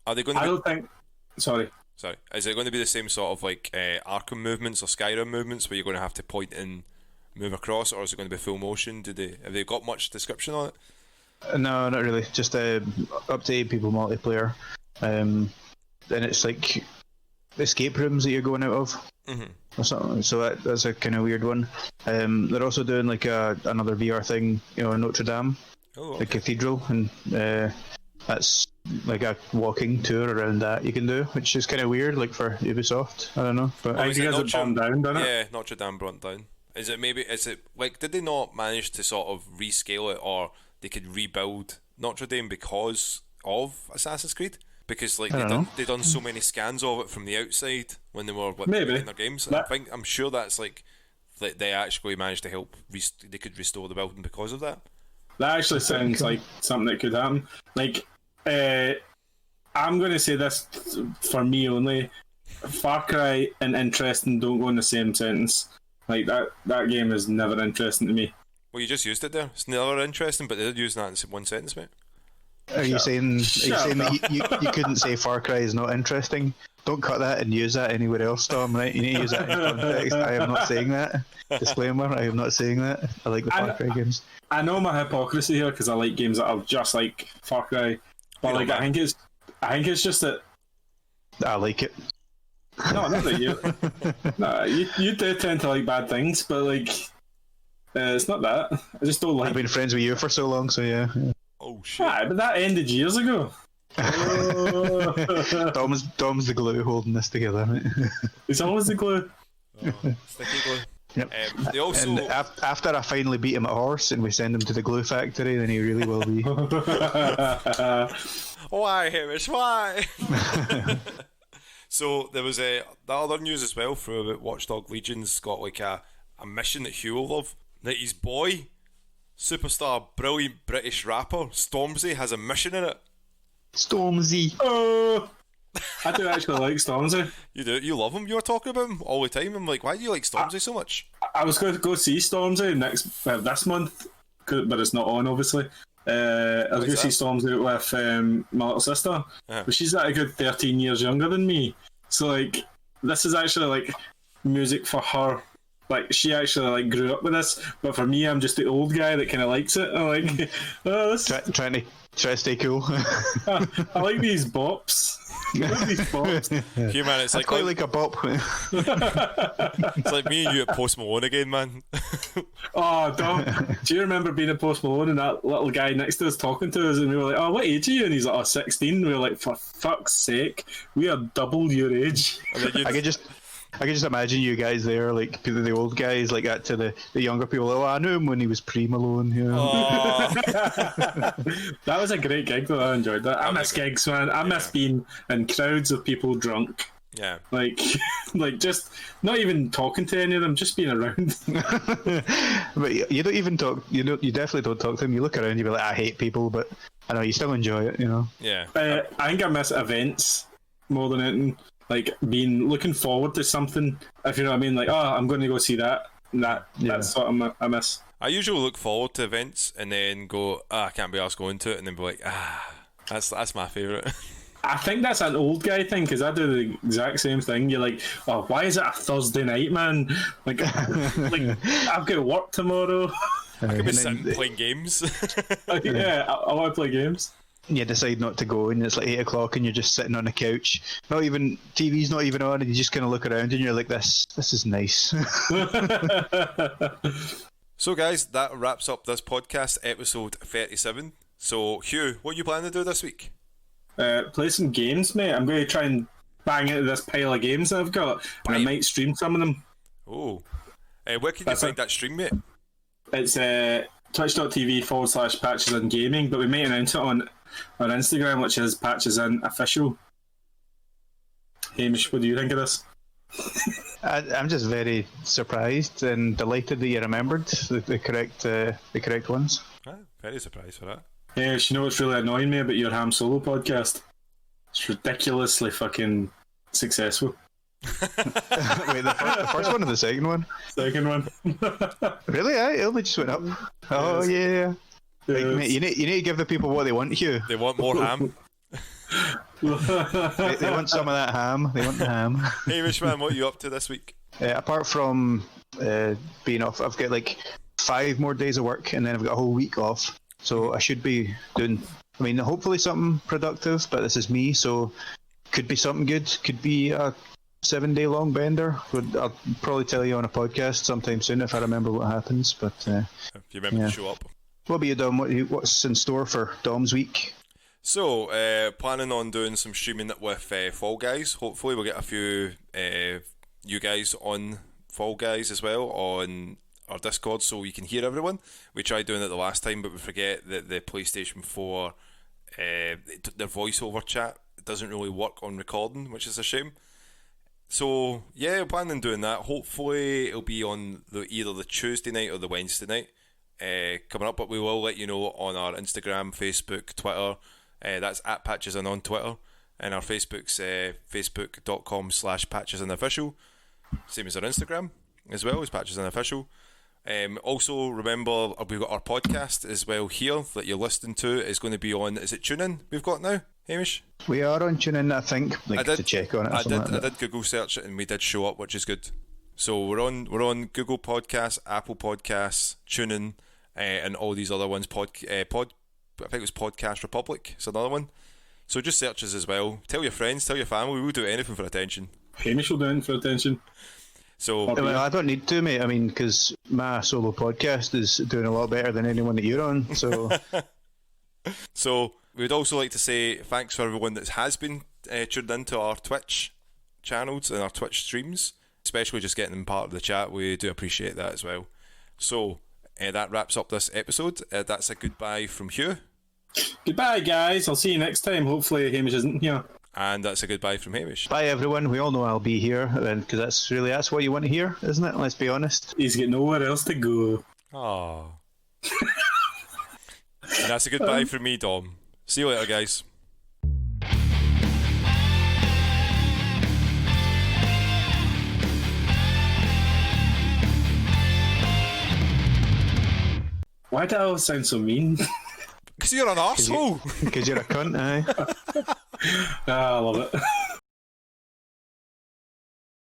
Speaker 1: Are they going to?
Speaker 3: I don't think. Sorry.
Speaker 1: Is it going to be the same sort of like Arkham movements or Skyrim movements where you're going to have to point and move across, or is it going to be full motion? Have they got much description on it?
Speaker 2: No, not really. Just up to 8 people multiplayer. Then it's like escape rooms that you're going out of. Or something. So that's a kind of weird one. They're also doing like another VR thing, in Notre Dame, the cathedral, and that's like a walking tour around that you can do, which is kind of weird, like for Ubisoft. I don't know, but
Speaker 3: I think you guys have bombed down, didn't it?
Speaker 1: Yeah, Notre Dame burnt down. Is it like, did they not manage to sort of rescale it, or they could rebuild Notre Dame because of Assassin's Creed? Because like they done so many scans of it from the outside when they were making their games. I'm sure that's like they actually managed to help. They could restore the building because of that.
Speaker 3: That actually sounds like something that could happen. Like, I'm going to say this for me only: Far Cry and interesting don't go in the same sentence. Like that game is never interesting to me.
Speaker 1: Well, you just used it there. It's never interesting, but they did use that in one sentence, mate.
Speaker 2: Are you saying that you couldn't say Far Cry is not interesting? Don't cut that and use that anywhere else, Tom, right? You need to use that in context. I am not saying that. Disclaimer, I am not saying that. I like the Far Cry games.
Speaker 3: I know my hypocrisy here because I like games that are just like Far Cry. But like, I think it's just that
Speaker 2: I like it.
Speaker 3: No, not that you. No, you do tend to like bad things, but like, it's not that. I just don't like.
Speaker 2: I've been friends with you for so long, so yeah.
Speaker 1: Oh shit!
Speaker 3: But that ended years ago.
Speaker 2: Dom's the glue holding this together. Mate.
Speaker 3: It's always the glue.
Speaker 1: Sticky glue.
Speaker 2: Yep.
Speaker 1: They also
Speaker 2: and after I finally beat him at horse and we send him to the glue factory, then he really will be.
Speaker 1: Why, Hamish? Why? So there was the other news as well from about Watchdog Legion's got like a mission that Hugh will love. That his boy, superstar, brilliant British rapper Stormzy has a mission in it.
Speaker 2: Stormzy.
Speaker 3: I do actually like Stormzy.
Speaker 1: You do. You love him. You were talking about him all the time. I'm like, why do you like Stormzy so much?
Speaker 3: I was going to go see Stormzy this month, but it's not on, obviously. I was going to see Stormzy with my little sister, but she's like a good 13 years younger than me. So like, this is actually like music for her. Like, she actually like grew up with this, but for me, I'm just the old guy that kind of likes it. I'm like, oh, this...
Speaker 2: trying to stay cool.
Speaker 3: I like these bops. I like these bops.
Speaker 1: Hugh, man, it's like
Speaker 2: quite like a bop.
Speaker 1: It's like me and you at Post Malone again, man.
Speaker 3: Oh, Dom, do you remember being at Post Malone and that little guy next to us talking to us, and we were like, oh, what age are you? And he's like, oh, 16. And we were like, for fuck's sake, we are double your age.
Speaker 2: I could just imagine you guys there, like the old guys, like that to the younger people. Oh, I knew him when he was pre-Malone. Yeah.
Speaker 1: Oh.
Speaker 3: That was a great gig, though. I enjoyed that. I miss gigs, man. I miss being in crowds of people drunk.
Speaker 1: Yeah.
Speaker 3: Like just not even talking to any of them, just being around.
Speaker 2: But you don't even talk. You definitely don't talk to them. You look around, you be like, I hate people, but I know you still enjoy it. You know.
Speaker 1: Yeah.
Speaker 3: I think I miss events more than anything. Like looking forward to something, if you know what I mean. Like, oh, I'm going to go see that. That's what I miss.
Speaker 1: I usually look forward to events and then go, I can't be asked going to it, and then be like, that's my favourite.
Speaker 3: I think that's an old guy thing, because I do the exact same thing. You're like, oh, why is it a Thursday night, man? Like I've got work tomorrow.
Speaker 1: I could be sitting playing games.
Speaker 3: Yeah, I want to play games.
Speaker 2: You decide not to go, and it's like 8 o'clock, and you're just sitting on the couch. Not even TV's not even on, and you just kind of look around, and you're like, "This is nice."
Speaker 1: So, guys, that wraps up this podcast, episode 37. So, Hugh, what are you planning to do this week?
Speaker 3: Play some games, mate. I'm going to try and bang into this pile of games that I've got, and I might stream some of them.
Speaker 1: Oh, where can you find that stream, mate?
Speaker 3: It's twitch.tv/Patches in Gaming, but we might announce it on Instagram, which is Patches in Official. Hamish, what do you think of this?
Speaker 2: I'm just very surprised and delighted that you remembered the correct ones.
Speaker 1: Very surprised for that.
Speaker 3: Yeah, you know what's really annoying me about your Ham Solo podcast? It's ridiculously fucking successful.
Speaker 2: Wait, the first one or the second one?
Speaker 3: Second one.
Speaker 2: Really? It only just went up. Oh yeah. Like, mate, you need to give the people what they want, Hugh.
Speaker 1: They want more ham.
Speaker 2: They want some of that ham. They want the ham.
Speaker 1: Hamish, man, what are you up to this week?
Speaker 2: Apart from being off, I've got like 5 more days of work, and then I've got a whole week off. So I should be doing, I mean, hopefully something productive, but this is me, so could be something good. Could be a 7-day long bender. I'll probably tell you on a podcast sometime soon if I remember what happens. But
Speaker 1: if you remember to show up.
Speaker 2: What about you, Dom? What's in store for Dom's week?
Speaker 1: So, planning on doing some streaming with Fall Guys. Hopefully we'll get a few you guys on Fall Guys as well on our Discord so you can hear everyone. We tried doing it the last time, but we forget that the PlayStation 4 their voiceover chat doesn't really work on recording, which is a shame. So yeah, planning on doing that. Hopefully it'll be on either the Tuesday night or the Wednesday night coming up, but we will let you know on our Instagram, Facebook, Twitter. That's at Patches on Twitter, and our Facebook's facebook.com/patchesinofficial, same as our Instagram as well as Patches Official. Also remember we've got our podcast as well here that you're listening to is going to be on, is it TuneIn we've got now, Hamish?
Speaker 2: We are on TuneIn, I think. I did check on it.
Speaker 1: I did Google search it and we did show up, which is good. So we're on Google Podcasts, Apple Podcasts, TuneIn, and all these other ones. I think it was Podcast Republic. It's another one. So just search us as well. Tell your friends, tell your family. We'll do anything for attention.
Speaker 3: Hamish will do anything for attention.
Speaker 1: So
Speaker 2: I don't need to, mate. I mean, because my solo podcast is doing a lot better than anyone that you're on. So,
Speaker 1: so we'd also like to say thanks for everyone that has been tuned into our Twitch channels and our Twitch streams, especially just getting them part of the chat. We do appreciate that as well. So that wraps up this episode. That's a goodbye from Hugh.
Speaker 3: Goodbye, guys. I'll see you next time. Hopefully Hamish isn't here.
Speaker 1: And that's a goodbye from Hamish.
Speaker 2: Bye, everyone. We all know I'll be here, because that's what you want to hear, isn't it? Let's be honest.
Speaker 3: He's got nowhere else to go.
Speaker 1: Oh. And that's a goodbye from me, Dom. See you later, guys.
Speaker 3: Why do I always sound so mean?
Speaker 1: Because you're an arsehole.
Speaker 2: Because you're a cunt, aye.
Speaker 3: I love it.